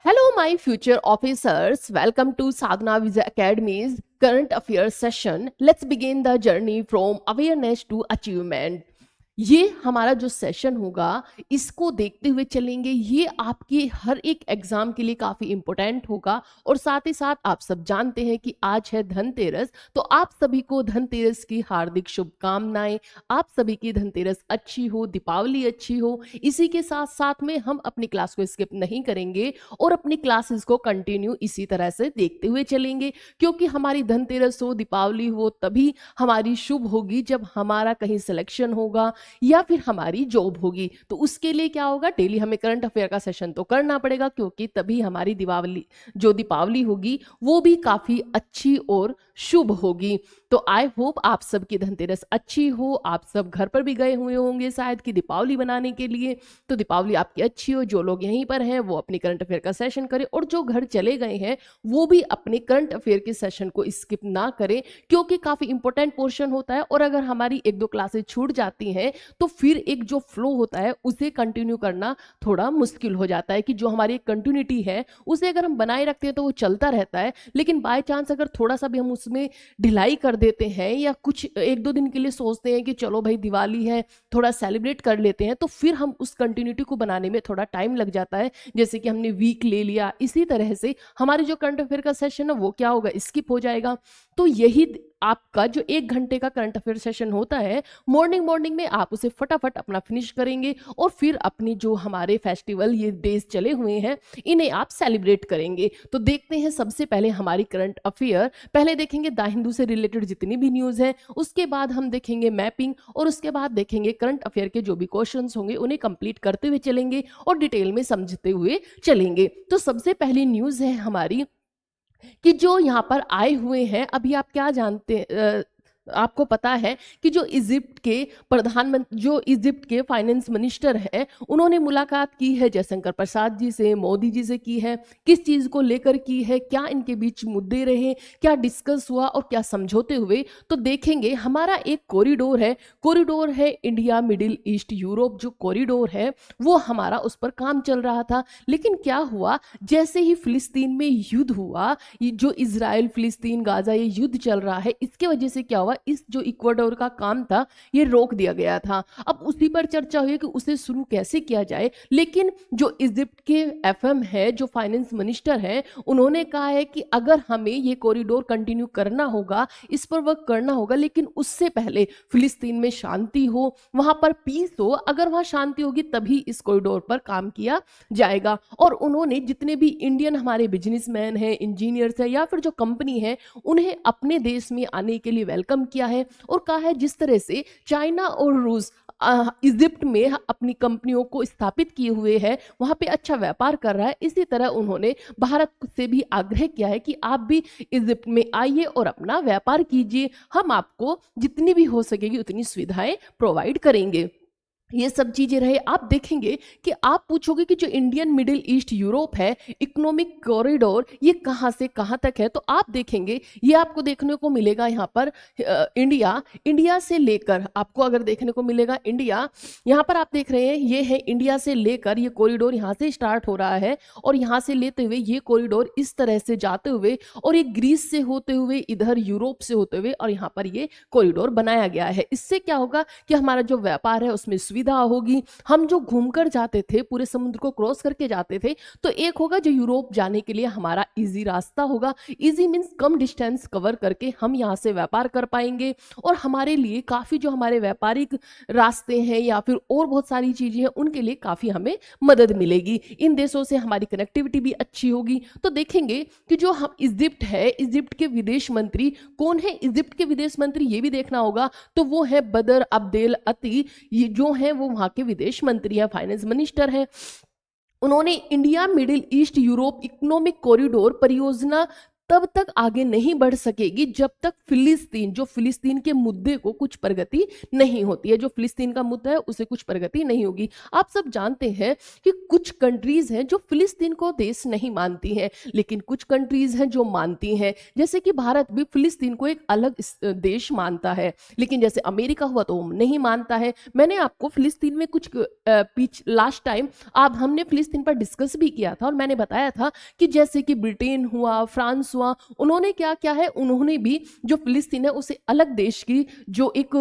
Hello, my future officers. Welcome to Sagna Visa Academy's current affairs session. Let's begin the journey from awareness to achievement. ये हमारा जो session होगा इसको देखते हुए चलेंगे। ये आपके हर एक एग्जाम के लिए काफ़ी इम्पोर्टेंट होगा और साथ ही साथ आप सब जानते हैं कि आज है धनतेरस, तो आप सभी को धनतेरस की हार्दिक शुभकामनाएं। आप सभी की धनतेरस अच्छी हो, दीपावली अच्छी हो। इसी के साथ साथ में हम अपनी क्लास को स्किप नहीं करेंगे और अपनी क्लासेस को कंटिन्यू इसी तरह से देखते हुए चलेंगे, क्योंकि हमारी धनतेरस हो, दीपावली हो, तभी हमारी शुभ होगी जब हमारा कहीं सिलेक्शन होगा या फिर हमारी जॉब होगी। तो उसके लिए क्या होगा, डेली हमें करंट अफेयर का सेशन तो करना पड़ेगा, क्योंकि तभी हमारी दीपावली होगी वो भी काफी अच्छी और शुभ होगी। तो आई होप आप सबकी धनतेरस अच्छी हो। आप सब घर पर भी गए हुए होंगे शायद कि दीपावली बनाने के लिए, तो दीपावली आपकी अच्छी हो। जो लोग यहीं पर हैं वो अपने करंट अफेयर का सेशन करें, और जो घर चले गए हैं वो भी अपने करंट अफेयर के सेशन को स्किप ना करें, क्योंकि काफी इंपॉर्टेंट पोर्शन होता है। और अगर हमारी एक दो क्लासेस छूट जाती हैं तो फिर एक जो फ्लो होता है उसे कंटिन्यू करना थोड़ा मुश्किल हो जाता है, कि जो हमारी एक कंटिन्यूटी है उसे अगर हम बनाए रखते हैं तो वो चलता रहता है, लेकिन बाय चांस अगर थोड़ा सा भी हम उसमें ढिलाई कर देते हैं या कुछ एक दो दिन के लिए सोचते हैं कि चलो भाई दिवाली है थोड़ा सेलिब्रेट कर लेते हैं, तो फिर हम उस कंटिन्यूटी को बनाने में थोड़ा टाइम लग जाता है। जैसे कि हमने वीक ले लिया, इसी तरह से हमारे जो करंट अफेयर का सेशन है वो क्या होगा, स्किप हो जाएगा। तो यही आपका जो 1 घंटे का करंट अफेयर सेशन होता है, मॉर्निंग में आप उसे फटाफट अपना फिनिश करेंगे और फिर अपनी जो हमारे फेस्टिवल ये डेज चले हुए हैं इन्हें आप सेलिब्रेट करेंगे। तो देखते हैं सबसे पहले हमारी करंट अफेयर। पहले देखेंगे द हिंदू से रिलेटेड जितनी भी न्यूज है, उसके बाद हम देखेंगे मैपिंग, और उसके बाद देखेंगे करंट अफेयर के जो भी क्वेश्चंस होंगे उन्हें कंप्लीट करते हुए चलेंगे और डिटेल में समझते हुए चलेंगे। तो सबसे पहली न्यूज है हमारी कि जो यहाँ पर आए हुए हैं, अभी आप क्या जानते हैं, आपको पता है कि जो इजिप्ट के फाइनेंस मिनिस्टर हैं उन्होंने मुलाकात की है जयशंकर प्रसाद जी से, मोदी जी से की है। किस चीज़ को लेकर की है, क्या इनके बीच मुद्दे रहे, क्या डिस्कस हुआ और क्या समझौते हुए, तो देखेंगे। हमारा एक कॉरिडोर है इंडिया मिडिल ईस्ट यूरोप, जो कॉरिडोर है वो हमारा उस पर काम चल रहा था। लेकिन क्या हुआ, जैसे ही फिलिस्तीन में युद्ध हुआ, ये जो इजराइल फिलिस्तीन गाजा ये युद्ध चल रहा है, इसके वजह से क्या हुआ, इस जो इक्वाडोर का काम था ये रोक दिया गया था। अब उसी पर चर्चा हुई कि उसे शुरू कैसे किया जाए। लेकिन जो इजिप्ट के एफएम है, जो फाइनेंस मिनिस्टर हैं, उन्होंने कहा है कि अगर हमें ये कॉरिडोर कंटिन्यू करना होगा, इस पर वर्क करना होगा, लेकिन उससे पहले फिलिस्तीन में शांति हो, वहां पर पीस हो। अगर वहां शांति होगी तभी इस कॉरिडोर पर काम किया जाएगा। और उन्होंने जितने भी इंडियन हमारे बिजनेसमैन हैं, इंजीनियर्स हैं या फिर जो कंपनी है, उन्हें अपने देश में आने के लिए वेलकम किया है और कहा है जिस तरह से चाइना और रूस इजिप्ट में अपनी कंपनियों को स्थापित किए हुए है, वहां पे अच्छा व्यापार कर रहा है, इसी तरह उन्होंने भारत से भी आग्रह किया है कि आप भी इजिप्ट में आइए और अपना व्यापार कीजिए। हम आपको जितनी भी हो सकेगी उतनी सुविधाएं प्रोवाइड करेंगे। ये सब चीजें रहे। आप देखेंगे कि आप पूछोगे कि जो इंडियन मिडिल ईस्ट यूरोप है इकोनॉमिक कॉरिडोर ये कहाँ से कहाँ तक है, तो आप देखेंगे ये आपको देखने को मिलेगा यहाँ पर इंडिया से लेकर, आपको अगर देखने को मिलेगा इंडिया, यहाँ पर आप देख रहे हैं ये है इंडिया से लेकर, ये कॉरिडोर यहाँ से स्टार्ट हो रहा है और यहाँ से लेते हुए ये कॉरिडोर इस तरह से जाते हुए और ये ग्रीस से होते हुए इधर यूरोप से होते हुए और यहाँ पर ये कॉरिडोर बनाया गया है। इससे क्या होगा कि हमारा जो व्यापार है उसमें सुविधा होगी। हम जो घूमकर जाते थे, पूरे समुद्र को क्रॉस करके जाते थे, तो एक होगा जो यूरोप जाने के लिए हमारा इजी रास्ता होगा। इजी मींस कम डिस्टेंस कवर करके हम यहाँ से व्यापार कर पाएंगे और हमारे लिए काफी जो हमारे व्यापारिक रास्ते हैं या फिर और बहुत सारी चीजें हैं उनके लिए काफी हमें मदद मिलेगी। इन देशों से हमारी कनेक्टिविटी भी अच्छी होगी। तो देखेंगे कि जो हम इजिप्ट है, इजिप्ट के विदेश मंत्री कौन है, इजिप्ट के विदेश मंत्री ये भी देखना होगा, तो वो है बदर अब्देल अती, ये जो है वो वहां के विदेश मंत्री है, फाइनेंस मिनिस्टर है। उन्होंने India middle east Europe economic corridor परियोजना तब तक आगे नहीं बढ़ सकेगी जब तक फिलिस्तीन के मुद्दे को कुछ प्रगति नहीं होती है। जो फिलिस्तीन का मुद्दा है उसे कुछ प्रगति नहीं होगी। आप सब जानते हैं कि कुछ कंट्रीज हैं जो फिलिस्तीन को देश नहीं मानती हैं, लेकिन कुछ कंट्रीज हैं जो मानती हैं। जैसे कि भारत भी फिलिस्तीन को एक अलग देश मानता है, लेकिन जैसे अमेरिका हुआ तो नहीं मानता है। मैंने आपको फिलिस्तीन में कुछ लास्ट टाइम आप हमने फिलिस्तीन पर डिस्कस भी किया था और मैंने बताया था कि जैसे कि ब्रिटेन हुआ, फ्रांस हुआ, उन्होंने क्या क्या है, उन्होंने भी जो फिलिस्तीन है उसे अलग देश की जो एक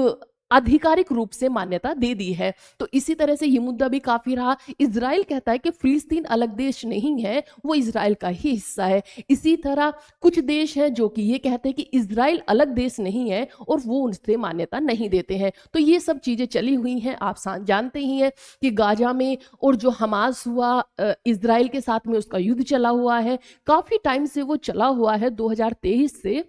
आधिकारिक रूप से मान्यता दे दी है। तो इसी तरह से ये मुद्दा भी काफी रहा। इजराइल कहता है कि फिलिस्तीन अलग देश नहीं है, वो इजराइल का ही हिस्सा है। इसी तरह कुछ देश हैं जो कि ये कहते हैं कि इजराइल अलग देश नहीं है और वो उनसे मान्यता नहीं देते हैं। तो ये सब चीजें चली हुई हैं। आप जानते ही हैं कि गाजा में और जो हमास हुआ, इजराइल के साथ में उसका युद्ध चला हुआ है, काफी टाइम से वो चला हुआ है, 2023 से,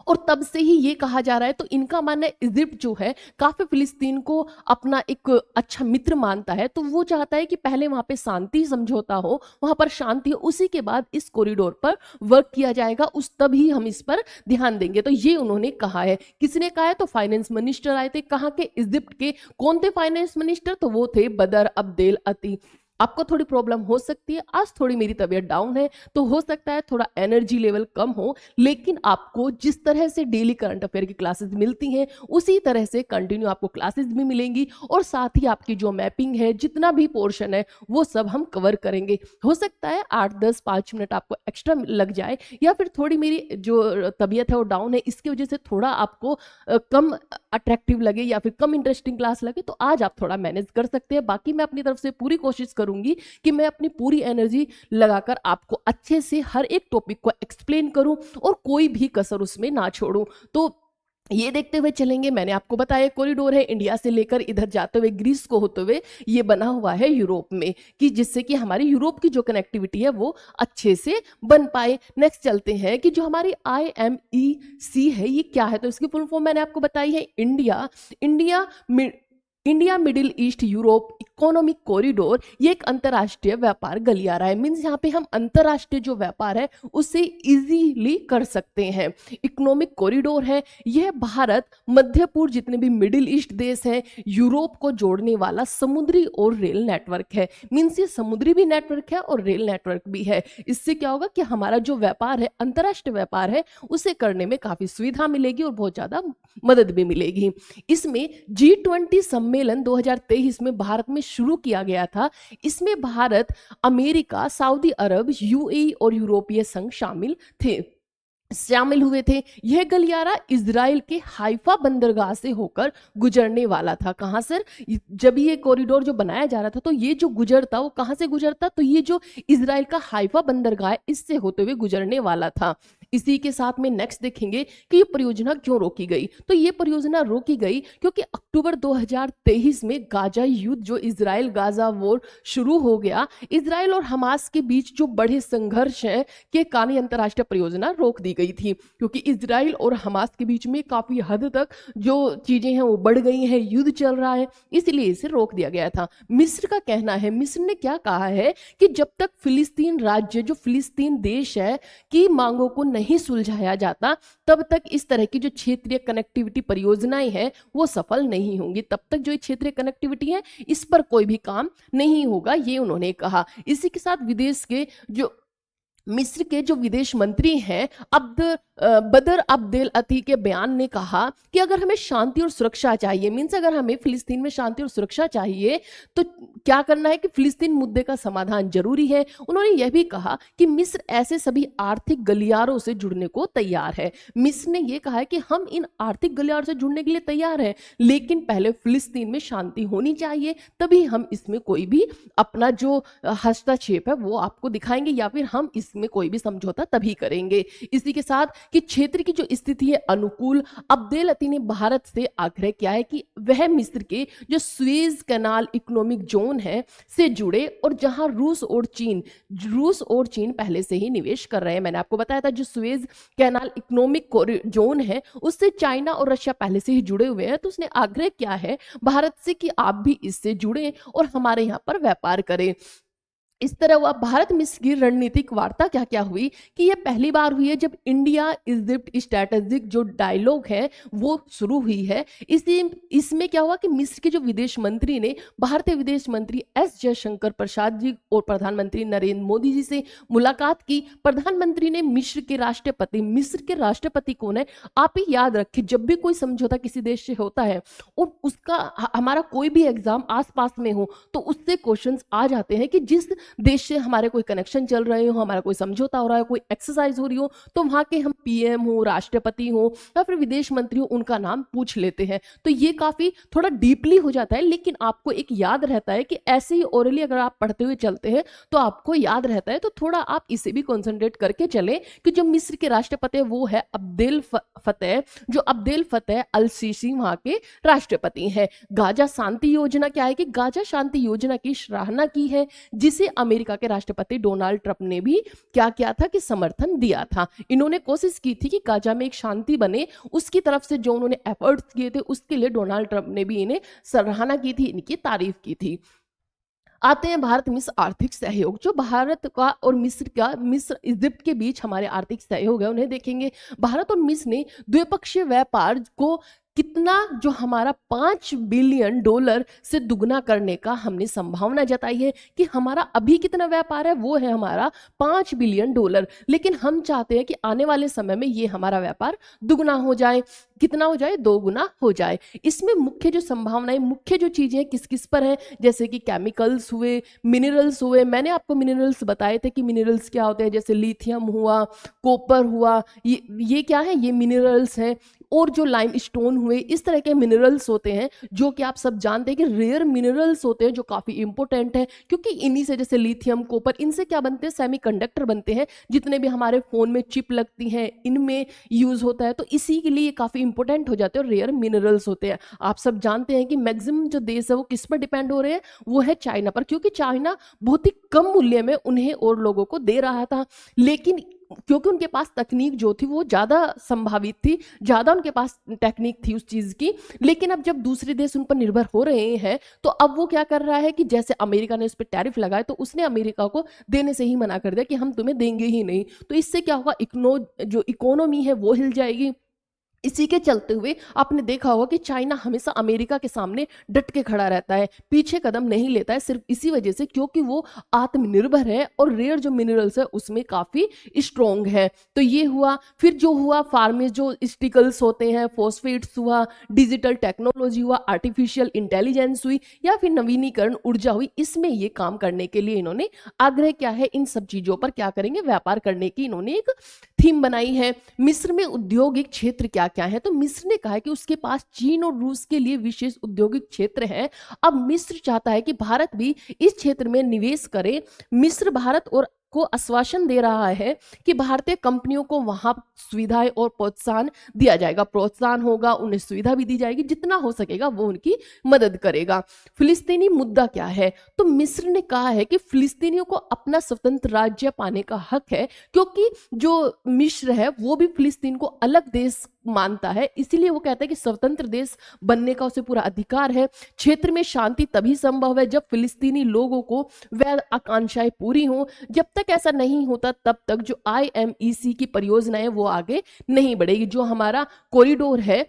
और तब से ही ये कहा जा रहा है। तो इनका मानना है इजिप्ट जो है काफी फिलिस्तीन को अपना एक अच्छा मित्र मानता है, तो वो चाहता है कि पहले वहां पे शांति समझौता हो, वहां पर शांति हो, उसी के बाद इस कॉरिडोर पर वर्क किया जाएगा, उस तभी हम इस पर ध्यान देंगे। तो ये उन्होंने कहा है। किसने कहा है? तो फाइनेंस मिनिस्टर आए थे। कहाँ के? इजिप्ट के। कौन थे फाइनेंस मिनिस्टर? तो वो थे बदर अब्देल अती। आपको थोड़ी प्रॉब्लम हो सकती है, आज थोड़ी मेरी तबीयत डाउन है, तो हो सकता है थोड़ा एनर्जी लेवल कम हो, लेकिन आपको जिस तरह से डेली करंट अफेयर की क्लासेस मिलती हैं उसी तरह से कंटिन्यू आपको क्लासेस भी मिलेंगी, और साथ ही आपकी जो मैपिंग है, जितना भी पोर्शन है, वो सब हम कवर करेंगे। हो सकता है 8-10-5 मिनट आपको एक्स्ट्रा लग जाए, या फिर थोड़ी मेरी जो तबीयत है वो डाउन है, इसकी वजह से थोड़ा आपको कम अट्रैक्टिव लगे या फिर कम इंटरेस्टिंग क्लास लगे, तो आज आप थोड़ा मैनेज कर सकते हैं। बाकी मैं अपनी तरफ से पूरी कोशिश करूंगी कि मैं अपनी पूरी एनर्जी लगाकर आपको अच्छे से हर एक टॉपिक को एक्सप्लेन करूं और कोई भी कसर उसमें ना छोड़ूं। तो ये देखते हुए चलेंगे। मैंने आपको बताया कॉरिडोर है इंडिया से लेकर इधर जाते हुए ग्रीस को होते हुए ये बना हुआ है यूरोप में, कि जिससे कि हमारी यूरोप की जो कनेक्टिविटी है वो अच्छे से बन पाए। नेक्स्ट चलते हैं कि जो हमारी IMEC है ये क्या है, तो इसकी फुल फॉर्म मैंने आपको बताई है India middle east Europe economic corridor. ये एक अंतरराष्ट्रीय व्यापार गलियारा है। मींस यहाँ पे हम अंतरराष्ट्रीय जो व्यापार है उसे इजीली कर सकते हैं। इकोनॉमिक कॉरिडोर है, यह भारत, मध्य पूर्व, जितने भी मिडिल ईस्ट देश हैं, यूरोप को जोड़ने वाला समुद्री और रेल नेटवर्क है। मींस ये समुद्री भी नेटवर्क है और रेल नेटवर्क भी है। इससे क्या होगा कि हमारा जो व्यापार है, अंतरराष्ट्रीय व्यापार है, उसे करने में काफी सुविधा मिलेगी और बहुत ज्यादा मदद भी मिलेगी। इसमें G20 सम्मेलन 2023 में भारत में शुरू किया गया था। इसमें भारत, अमेरिका, सऊदी अरब, UAE और यूरोपीय संघ शामिल हुए थे। यह गलियारा इजराइल के हाइफा बंदरगाह से होकर गुजरने वाला था। कहां सर? जब ये कॉरिडोर जो बनाया जा रहा था तो ये जो गुजरता वो कहां से गुजरता? तो ये जो इजराइल का हाइफा बंदरगाह है इससे होते हुए गुजरने वाला था। इसी के साथ में नेक्स्ट देखेंगे कि ये परियोजना क्यों रोकी गई। तो ये परियोजना रोकी गई क्योंकि अक्टूबर 2023 में गाजा युद्ध, जो इजराइल गाजा वॉर शुरू हो गया, इजराइल और हमास के बीच जो बड़े संघर्ष हैं के कारण अंतरराष्ट्रीय परियोजना रोक दी गई थी, क्योंकि इजराइल और हमास के बीच में काफी हद तक जो चीजें हैं वो बढ़ गई हैं, युद्ध चल रहा है, इसलिए इसे रोक दिया गया था। मिस्र का कहना है, मिस्र ने क्या कहा है कि जब तक फिलिस्तीन राज्य, जो फिलिस्तीन देश है, की मांगों को नहीं सुलझाया जाता तब तक इस तरह की जो क्षेत्रीय कनेक्टिविटी परियोजनाएं हैं वो सफल नहीं होंगी। तब तक जो क्षेत्रीय कनेक्टिविटी है इस पर कोई भी काम नहीं होगा, ये उन्होंने कहा। इसी के साथ विदेश के जो मिस्र के जो विदेश मंत्री हैं बदर अब्देल अती के बयान ने कहा कि अगर हमें शांति और सुरक्षा चाहिए, मीन्स अगर हमें फिलिस्तीन में शांति और सुरक्षा चाहिए तो क्या करना है कि फिलिस्तीन मुद्दे का समाधान जरूरी है। उन्होंने यह भी कहा कि मिस्र ऐसे सभी आर्थिक गलियारों से जुड़ने को तैयार है। मिस्र ने यह कहा है कि हम इन आर्थिक गलियारों से जुड़ने के लिए तैयार हैं, लेकिन पहले फिलिस्तीन में शांति होनी चाहिए, तभी हम इसमें कोई भी अपना जो हस्तक्षेप है वो आपको दिखाएंगे, या फिर हम इसमें कोई भी समझौता तभी करेंगे। इसी के साथ कि क्षेत्र की जो स्थिति है अनुकूल, अब्देल अती ने भारत से आग्रह किया है कि वह मिस्र के जो सुएज कैनाल इकोनॉमिक जोन है से जुड़े, और जहां रूस और चीन पहले से ही निवेश कर रहे हैं। मैंने आपको बताया था जो सुएज कैनाल इकोनॉमिक जोन है उससे चाइना और रशिया पहले से ही जुड़े हुए हैं, तो उसने आग्रह किया है भारत से कि आप भी इससे जुड़े और हमारे यहाँ पर व्यापार करें। इस तरह हुआ भारत मिस्र की रणनीतिक वार्ता क्या क्या हुई कि ये पहली बार हुई है जब इंडिया इजिप्ट स्ट्रैटेजिक जो डायलॉग है वो शुरू हुई है। इसी इसमें क्या हुआ कि मिस्र के जो विदेश मंत्री ने भारतीय विदेश मंत्री एस जयशंकर प्रसाद जी और प्रधानमंत्री नरेंद्र मोदी जी से मुलाकात की। प्रधानमंत्री ने मिस्र के राष्ट्रपति कौन है आप ही याद रखें, जब भी कोई समझौता किसी देश से होता है और उसका हमारा कोई भी एग्जाम आसपास में हो तो उससे क्वेश्चंस आ जाते हैं कि जिस देश से हमारे कोई कनेक्शन चल रहे हो, हमारा कोई समझौता हो रहा है, कोई एक्सरसाइज हो रही हो, तो वहां के हम पीएम हो, राष्ट्रपति हो या फिर विदेश मंत्री हो, उनका नाम पूछ लेते हैं। तो ये काफी थोड़ा डीपली हो जाता है, लेकिन आपको एक याद रहता है कि ऐसे ही ओरली अगर आप पढ़ते हुए चलते हैं तो आपको याद रहता है। तो थोड़ा आप इसे भी कॉन्सेंट्रेट करके चले कि जो मिस्र के राष्ट्रपति वो है अब्देल फतेह अल सीसी वहां के राष्ट्रपति हैं। गाजा शांति योजना क्या है कि गाजा शांति योजना की सराहना की है, जिसे अमेरिका के राष्ट्रपति डोनाल्ड ट्रंप ने भी क्या किया था कि समर्थन दिया था। इन्होंने कोशिश की थी कि गाजा में एक शांति बने, उसकी तरफ से जो उन्होंने एफर्ट्स किए थे उसके लिए डोनाल्ड ट्रंप ने भी इन्हें सराहना की थी, इनकी तारीफ की थी। आते हैं भारत मिस्र आर्थिक सहयोग। जो भारत का और मिस्र इजिप्ट के बीच हमारे आर्थिक सहयोग है उन्हें देखेंगे। भारत और मिस्र ने द्विपक्षीय व्यापार को कितना जो हमारा $5 बिलियन से दुगना करने का हमने संभावना जताई है कि हमारा अभी कितना व्यापार है वो है हमारा $5 बिलियन, लेकिन हम चाहते हैं कि आने वाले समय में ये हमारा व्यापार दुगना हो जाए। कितना हो जाए? 2 गुना हो जाए। इसमें मुख्य जो संभावनाएं, मुख्य जो चीजें किस किस पर हैं, जैसे कि केमिकल्स हुए, मिनरल्स हुए। मैंने आपको मिनरल्स बताए थे कि मिनरल्स क्या होते हैं, जैसे लिथियम हुआ, कॉपर हुआ, ये क्या है? ये मिनरल्स हैं। और जो लाइम स्टोन हुए, इस तरह के मिनरल्स होते हैं जो कि आप सब जानते हैं कि रेयर मिनरल्स होते हैं जो काफी इंपॉर्टेंट है, क्योंकि इन्हीं से जैसे लिथियम, कॉपर, इनसे क्या बनते हैं? सेमीकंडक्टर बनते हैं। जितने भी हमारे फोन में चिप लगती हैं इनमें यूज होता है, तो इसी के लिए काफी इंपॉर्टेंट हो जाते हैं और रेयर मिनरल्स होते हैं। आप सब जानते हैं कि मैक्सिमम जो देश है वो किस पर डिपेंड हो रहे हैं? वो है चाइना पर, क्योंकि चाइना बहुत ही कम मूल्य में उन्हें और लोगों को दे रहा था, लेकिन क्योंकि उनके पास तकनीक जो थी वो ज्यादा संभावित थी, ज्यादा उनके पास टेक्निक थी उस चीज की। लेकिन अब जब दूसरे देश उन पर निर्भर हो रहे हैं तो अब वो क्या कर रहा है कि जैसे अमेरिका ने उस पर टैरिफ लगाए तो उसने अमेरिका को देने से ही मना कर दिया कि हम तुम्हें देंगे ही नहीं। तो इससे क्या होगा? जो इकोनॉमी है वो हिल जाएगी। इसी के चलते हुए आपने देखा होगा कि चाइना हमेशा अमेरिका के सामने डट के खड़ा रहता है, पीछे कदम नहीं लेता है, सिर्फ इसी वजह से क्योंकि वो आत्मनिर्भर है और रेयर जो मिनरल्स है उसमें काफी स्ट्रोंग है। तो ये हुआ। फिर जो हुआ फार्मेज जो स्टिकल्स होते हैं, फॉस्फेट्स हुआ, डिजिटल टेक्नोलॉजी हुआ, आर्टिफिशियल इंटेलिजेंस हुई या फिर नवीनीकरण ऊर्जा हुई, इसमें ये काम करने के लिए इन्होंने आग्रह किया है। इन सब चीजों पर क्या करेंगे? व्यापार करने की इन्होंने एक थीम बनाई है। मिस्र में औद्योगिक क्षेत्र क्या क्या है? तो मिस्र ने कहा है कि उसके पास चीन और रूस के लिए विशेष औद्योगिक क्षेत्र है। अब मिस्र चाहता है कि भारत भी इस क्षेत्र में निवेश करे। मिस्र भारत और को आश्वासन दे रहा है कि भारतीय कंपनियों को वहां सुविधाएं और प्रोत्साहन दिया जाएगा, प्रोत्साहन होगा, उन्हें सुविधा भी दी जाएगी, जितना हो सकेगा वो उनकी मदद करेगा। फिलिस्तीनी मुद्दा क्या है? तो मिस्र ने कहा है कि फिलिस्तीनियों को अपना स्वतंत्र राज्य पाने का हक है, क्योंकि जो मिस्र है वो भी फिलिस्तीन को अलग देश मानता है, इसीलिए वो कहता है कि स्वतंत्र देश बनने का उसे पूरा अधिकार है। क्षेत्र में शांति तभी संभव है जब फिलिस्तीनी लोगों को वह आकांक्षाएं पूरी हों। जब तक ऐसा नहीं होता तब तक जो IMEC की परियोजना है वो आगे नहीं बढ़ेगी, जो हमारा कॉरिडोर है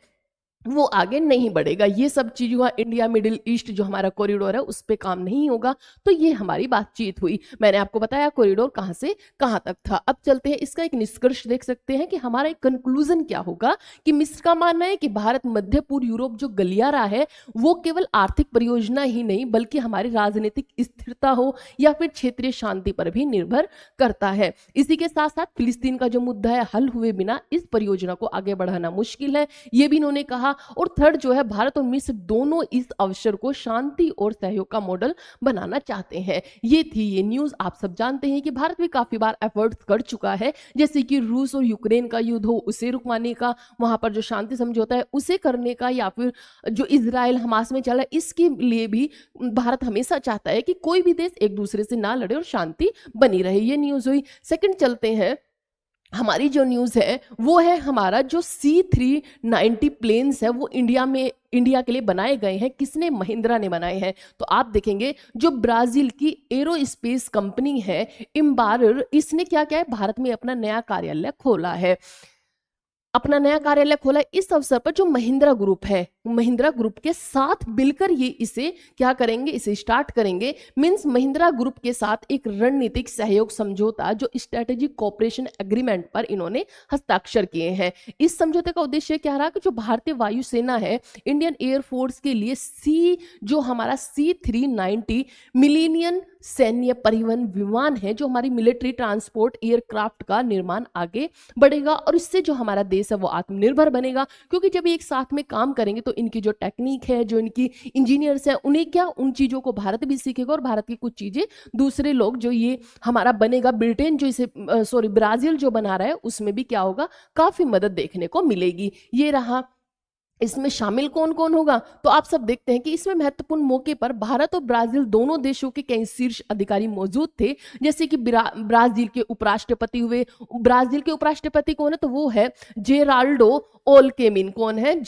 वो आगे नहीं बढ़ेगा। ये सब चीज हुआ, इंडिया मिडिल ईस्ट जो हमारा कॉरिडोर है उस पे काम नहीं होगा। तो ये हमारी बातचीत हुई, मैंने आपको बताया कॉरिडोर कहां से कहां तक था। अब चलते हैं, इसका एक निष्कर्ष देख सकते हैं कि हमारा एक कंक्लूजन क्या होगा कि मिस्र का मानना है कि भारत मध्य पूर्व यूरोप जो गलियारा है वो केवल आर्थिक परियोजना ही नहीं बल्कि हमारी राजनीतिक स्थिरता हो या फिर क्षेत्रीय शांति पर भी निर्भर करता है। इसी के साथ साथ फिलिस्तीन का जो मुद्दा है हल हुए बिना इस परियोजना को आगे बढ़ाना मुश्किल है, ये भी इन्होंने कहा। और थर्ड जो है, भारत और मिस्र दोनों इस अवसर को शांति और सहयोग का मॉडल बनाना चाहते हैं। ये थी ये न्यूज। आप सब जानते हैं कि भारत भी काफी बार एफर्ट्स कर चुका है, जैसे कि रूस और यूक्रेन का युद्ध हो उसे रुकवाने का, वहां पर जो शांति समझौता है उसे करने का, या फिर जो इजराइल हमास में चला इसके लिए भी भारत हमेशा चाहता है कि कोई भी देश एक दूसरे से ना लड़े और शांति बनी रहे। ये न्यूज हुई। सेकंड चलते हैं, हमारी जो न्यूज़ है वो है हमारा जो C390 प्लेन्स है वो इंडिया के लिए बनाए गए हैं। किसने? महिंद्रा ने बनाए हैं। तो आप देखेंगे जो ब्राज़ील की एरोस्पेस कंपनी है एम्बारर, इसने क्या किया है? भारत में अपना नया कार्यालय खोला है। अपना नया कार्यालय खोला इस अवसर पर जो महिंद्रा ग्रुप है, महिंद्रा ग्रुप के साथ मिलकर ये इसे क्या करेंगे? इसे स्टार्ट करेंगे। मींस महिंद्रा ग्रुप के साथ एक रणनीतिक सहयोग समझौता जो स्ट्रेटेजिक कोऑपरेशन एग्रीमेंट पर इन्होंने हस्ताक्षर किए हैं। इस समझौते का उद्देश्य क्या रहा कि जो भारतीय वायुसेना है, इंडियन एयरफोर्स के लिए जो हमारा C390 मिलेनियम सैन्य परिवहन विमान है, जो हमारी मिलिट्री ट्रांसपोर्ट एयरक्राफ्ट का निर्माण आगे बढ़ेगा और इससे जो हमारा देश है वो आत्मनिर्भर बनेगा। क्योंकि जब ये एक साथ में काम करेंगे तो इनकी जो टेक्निक है, जो इनकी इंजीनियर्स हैं, उन्हें क्या उन चीज़ों को भारत भी सीखेगा और भारत की कुछ चीज़ें दूसरे लोग जो ये हमारा बनेगा, ब्रिटेन जो इसे ब्राज़ील जो बना रहा है उसमें भी क्या होगा? काफ़ी मदद देखने को मिलेगी। ये रहा। इसमें शामिल कौन कौन होगा? तो आप सब देखते हैं कि इसमें महत्वपूर्ण मौके पर भारत और ब्राजील दोनों देशों के कई शीर्ष अधिकारी मौजूद थे। जैसे कि ब्राजील के उपराष्ट्रपति हुए। ब्राजील के उपराष्ट्रपति कौन है? तो वो है जेराल्डो ओल्केमिन। कौन है?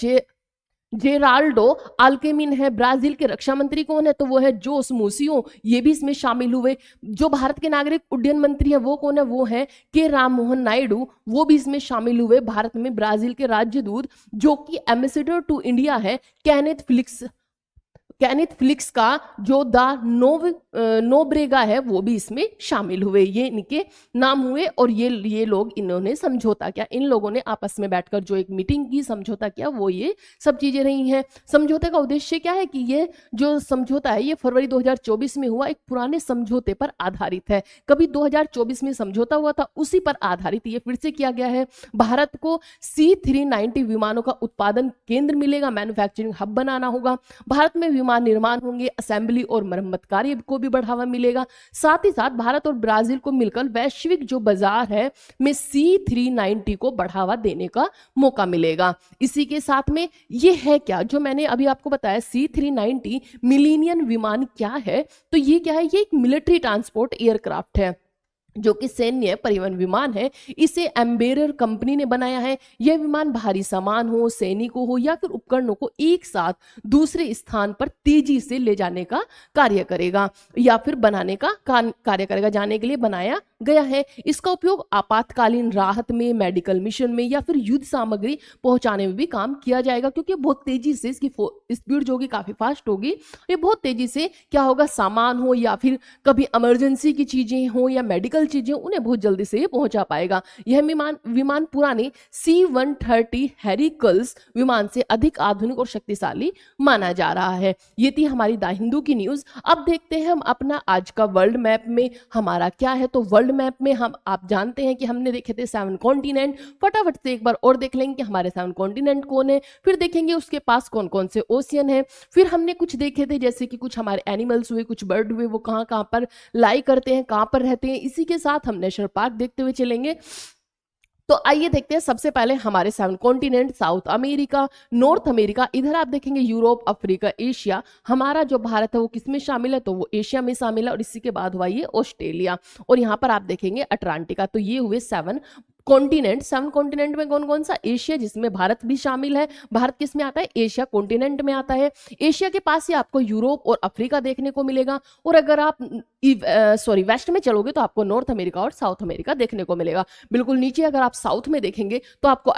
जेराल्डो अल्केमिन है। ब्राजील के रक्षा मंत्री कौन है? तो वो है जोस मूसियो, ये भी इसमें शामिल हुए। जो भारत के नागरिक उड्डयन मंत्री है वो कौन है? वो है के राम मोहन नायडू, वो भी इसमें शामिल हुए। भारत में ब्राजील के राजदूत जो कि एम्बेसडर टू इंडिया है, केनेथ फ्लिक्स का जो द नोब्रेगा है वो भी इसमें शामिल हुए। ये इनके नाम हुए और ये लोग इन्होंने समझौता किया। इन लोगों ने आपस में बैठकर जो एक मीटिंग की, समझौता किया, वो ये सब चीजें रही हैं। समझौते का उद्देश्य क्या है कि ये जो समझौता है ये फरवरी 2024 में हुआ, एक पुराने समझौते पर आधारित है। कभी 2024 में समझौता हुआ था, उसी पर आधारित ये फिर से किया गया है। भारत को C390 विमानों का उत्पादन केंद्र मिलेगा, मैन्युफैक्चरिंग हब बनाना होगा। भारत में विमान निर्माण होंगे, असेंबली और मरम्मत कार्य को भी बढ़ावा मिलेगा। साथ ही साथ भारत और ब्राजील को मिलकर वैश्विक जो बाजार है में C390 को बढ़ावा देने का मौका मिलेगा। इसी के साथ में ये है क्या जो मैंने अभी आपको बताया, C390 मिलेनियम विमान क्या है? तो ये क्या है? ये एक मिलिट्री ट्रांसपोर्ट एयरक्राफ्ट है जो कि सैन्य परिवहन विमान है। इसे एम्बेरर कंपनी ने बनाया है। यह विमान भारी सामान हो, सैनिकों हो या फिर उपकरणों को एक साथ दूसरे स्थान पर तेजी से ले जाने का कार्य करेगा या फिर बनाने का कार्य करेगा, जाने के लिए बनाया गया है। इसका उपयोग आपातकालीन राहत में, मेडिकल मिशन में या फिर युद्ध सामग्री पहुंचाने में भी काम किया जाएगा, क्योंकि बहुत तेजी से इसकी स्पीड जो होगी काफी फास्ट होगी। ये बहुत तेजी से क्या होगा, सामान हो या फिर कभी इमरजेंसी की चीजें हो या मेडिकल चीजें, उन्हें बहुत जल्दी से पहुंचा पाएगा। यह विमान पुराने C-130 हेरिकल्स विमान से अधिक आधुनिक और शक्तिशाली माना जा रहा है। ये थी हमारी द हिंदू की न्यूज। अब देखते हैं हम अपना आज का वर्ल्ड मैप में हमारा क्या है। तो वर्ल्ड मैप में आप जानते हैं कि हमने देखे थे 7 कॉन्टिनेंट। फटाफट से एक बार और देख लेंगे कि हमारे 7 कॉन्टिनेंट कौन है, फिर देखेंगे उसके पास कौन कौन से ओशियन है। फिर हमने कुछ देखे थे जैसे कि कुछ हमारे एनिमल्स हुए, कुछ बर्ड हुए, वो कहाँ कहाँ पर लाई करते हैं, कहाँ पर रहते हैं। इसी के साथ हम नेशनल पार्क देखते हुए चलेंगे। तो आइए देखते हैं सबसे पहले हमारे 7 continent. South America, north America, इधर आप देखेंगे यूरोप, अफ्रीका, एशिया। हमारा जो भारत है वो किसमें शामिल है? तो वो एशिया में शामिल है। और इसी के बाद हुआ ये ऑस्ट्रेलिया। और यहाँ पर आप देखेंगे अटलांटिका। तो ये हुए 7 कॉन्टिनेंट। 7 कॉन्टिनेंट में कौन कौन सा? एशिया, जिसमें भारत भी शामिल है। भारत किस में आता है? एशिया कॉन्टिनेंट में आता है। एशिया के पास ही आपको यूरोप और अफ्रीका देखने को मिलेगा। और अगर आप वेस्ट में चलोगे तो आपको नॉर्थ अमेरिका और साउथ अमेरिका देखने को मिलेगा। बिल्कुल नीचे अगर आप साउथ में देखेंगे तो आपको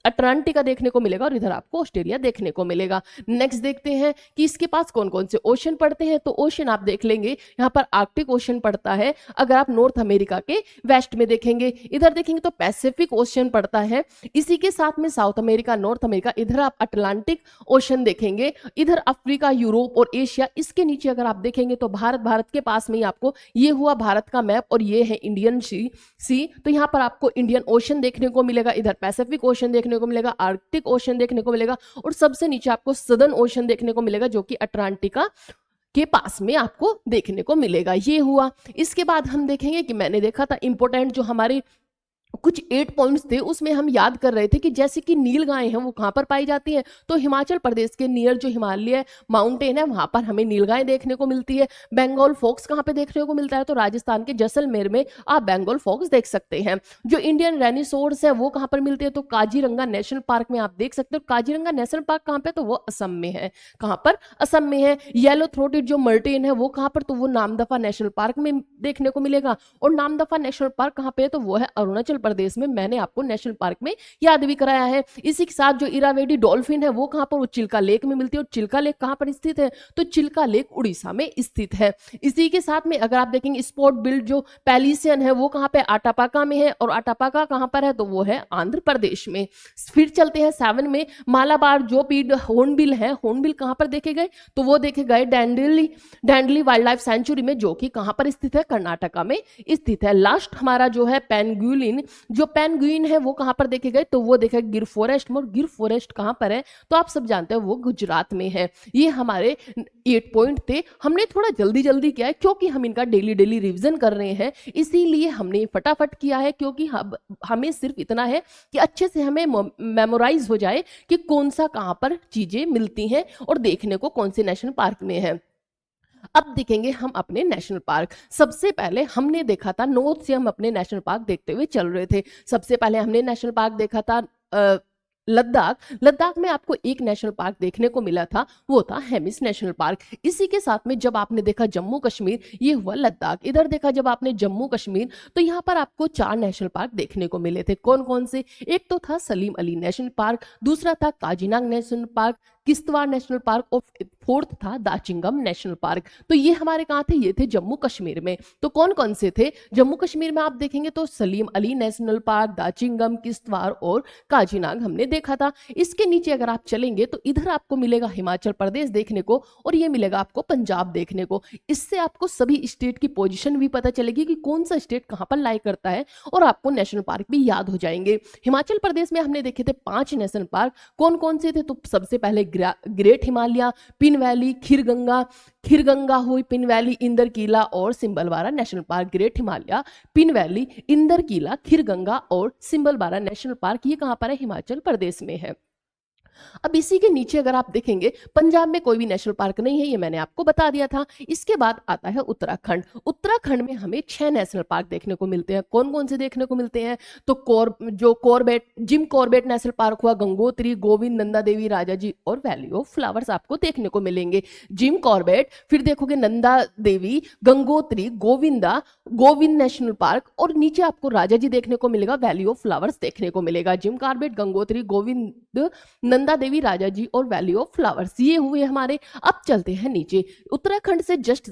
अटलांटिका देखने को मिलेगा और इधर आपको ऑस्ट्रेलिया देखने को मिलेगा। नेक्स्ट देखते हैं कि इसके पास कौन कौन से ओशन पड़ते हैं। तो ओशन आप देख लेंगे, यहाँ पर आर्कटिक ओशन पड़ता है। अगर आप नॉर्थ अमेरिका के वेस्ट में देखेंगे, इधर देखेंगे तो पैसिफिक ओशन पड़ता है। इसी के साथ में साउथ अमेरिका, नॉर्थ अमेरिका, इधर आप अटलांटिक ओशन देखेंगे। इधर अफ्रीका, यूरोप और एशिया। इसके नीचे अगर आप देखेंगे तो भारत के पास में ही आपको ये हुआ भारत का मैप और ये है इंडियन सी। तो यहाँ पर आपको इंडियन ओशन देखने को मिलेगा, इधर पैसिफिक ओशन देखने को मिलेगा, आर्कटिक ओशन देखने को मिलेगा और सबसे नीचे आपको सदर्न ओशन देखने को मिलेगा जो कि अटलांटिका के पास में आपको देखने को मिलेगा। ये हुआ। इसके बाद हम देखेंगे कि मैंने देखा था इंपोर्टेंट जो हमारे कुछ 8 पॉइंट्स थे, उसमें हम याद कर रहे थे कि जैसे कि नील गाय हैं वो कहाँ पर पाई जाती हैं, तो हिमाचल प्रदेश के नियर जो हिमालय माउंटेन है वहाँ पर हमें नील गाय देखने को मिलती है। बंगाल फॉक्स कहाँ पे देखने को मिलता है, तो राजस्थान के जैसलमेर में आप बंगाल फॉक्स देख सकते हैं। जो इंडियन राइनोसोर्स है वो कहाँ पर मिलते हैं, तो काजीरंगा नेशनल पार्क में आप देख सकते हो। काजीरंगा नेशनल पार्क कहाँ पे, तो वो असम में है। कहाँ पर, असम में है। येलो थ्रोटेड जो मर्टेन है वो कहाँ पर, तो वो नामदफा नेशनल पार्क में देखने को मिलेगा। और नामदफा नेशनल पार्क कहाँ पे है, तो वो है अरुणाचल प्रदेश में। मैंने आपको नेशनल पार्क में याद भी कराया है। इसी के साथ जो इरावेडी डॉल्फिन है वो कहाँ पर, वो चिल्का लेक में मिलती है। और चिल्का लेक कहाँ पर स्थित है, तो चिल्का लेक उड़ीसा में स्थित है। इसी के साथ में अगर आप देखेंगे स्पॉट बिल्ड जो पैलिसियन है वो कहाँ पे, आटापाका में है। और आटापाका कहाँ पर है, तो वो है आंध्र प्रदेश में। फिर चलते हैं 7 में, मालाबार जो पीड हॉर्नबिल है, हॉर्नबिल कहाँ पर देखे गए, तो वो देखे गए डैंडली वाइल्ड लाइफ सेंचुरी में, जो कि कहाँ पर स्थित है, कर्नाटका में स्थित है। लास्ट हमारा जो है पेंगुइन, जो पेंगुइन है वो कहाँ पर देखे गए, तो वो देखे गिर फॉरेस्ट में। और गिर फॉरेस्ट कहाँ पर है, तो आप सब जानते हैं वो गुजरात में है। ये हमारे 8 पॉइंट थे। हमने थोड़ा जल्दी जल्दी किया है क्योंकि हम इनका डेली डेली रिवीजन कर रहे हैं, इसीलिए हमने फटाफट किया है। क्योंकि हमें सिर्फ इतना है कि अच्छे से हमें मेमोराइज हो जाए कि कौन सा कहाँ पर चीजें मिलती हैं और देखने को कौन से नेशनल पार्क में है। अब देखेंगे हम अपने नेशनल पार्क। सबसे पहले हमने देखा था, नॉर्थ से हम अपने नेशनल पार्क देखते हुए चल रहे थे। सबसे पहले हमने नेशनल पार्क देखा था लद्दाख। लद्दाख में आपको एक नेशनल पार्क देखने को मिला था, वो था हेमिस नेशनल पार्क। इसी के साथ में जब आपने देखा जम्मू कश्मीर, ये हुआ लद्दाख। इधर देखा जब आपने जम्मू कश्मीर, तो यहाँ पर आपको 4 नेशनल पार्क देखने को मिले थे। कौन कौन से, एक तो था सलीम अली नेशनल पार्क, दूसरा था Kazinag national park, Kishtwar national park, और फोर्थ था दाचिंगम नेशनल पार्क। तो ये हमारे कहाँ थे, ये थे जम्मू कश्मीर में। तो कौन कौन से थे जम्मू कश्मीर में, आप देखेंगे तो सलीम अली नेशनल पार्क, दाचिंगम, किश्तवाड़ और काजीनांग हमने देखा था। इसके नीचे अगर आप चलेंगे तो इधर आपको मिलेगा हिमाचल प्रदेश देखने को, और ये मिलेगा आपको पंजाब देखने को। इससे आपको सभी स्टेट की पोजीशन भी पता चलेगी कि कौन सा स्टेट कहाँ पर लाई करता है, और आपको नेशनल पार्क भी याद हो जाएंगे। हिमाचल प्रदेश में हमने देखे थे 5 नेशनल पार्क। कौन कौन से थे, तो सबसे पहले ग्रेट हिमालय, पिन वैली, खीरगंगा हुई, पिन वैली, इंदर किला और Simbalbara national park. Great Himalaya, Pin valley, Inder Kila, Kheerganga और सिंबलवारा नेशनल पार्क, ये कहां पर है, हिमाचल प्रदेश में है। अब इसी के नीचे अगर आप देखेंगे, पंजाब में कोई भी नेशनल पार्क नहीं है, ये मैंने आपको बता दिया था। इसके बाद आता है उत्तराखंड। उत्तराखंड में हमें 6 नेशनल पार्क देखने को मिलते हैं। कौन कौन से देखने को मिलते हैं, तो Corbett, Jim Corbett national park हुआ, गंगोत्री, गोविंद, नंदा देवी, राजाजी और वैली ऑफ फ्लावर्स आपको देखने को मिलेंगे। जिम कॉर्बेट, फिर देखोगे नंदा देवी, गंगोत्री, गोविंद नेशनल पार्क, और नीचे आपको राजाजी देखने को मिलेगा, वैली ऑफ फ्लावर्स देखने को मिलेगा। जिम कॉर्बेट, गंगोत्री, गोविंद, नंदा देवी, राजाजी और वैली ऑफ फ्लावर्स, ये हुए हमारे। अब चलते हैं नीचे, उत्तराखंड से जस्ट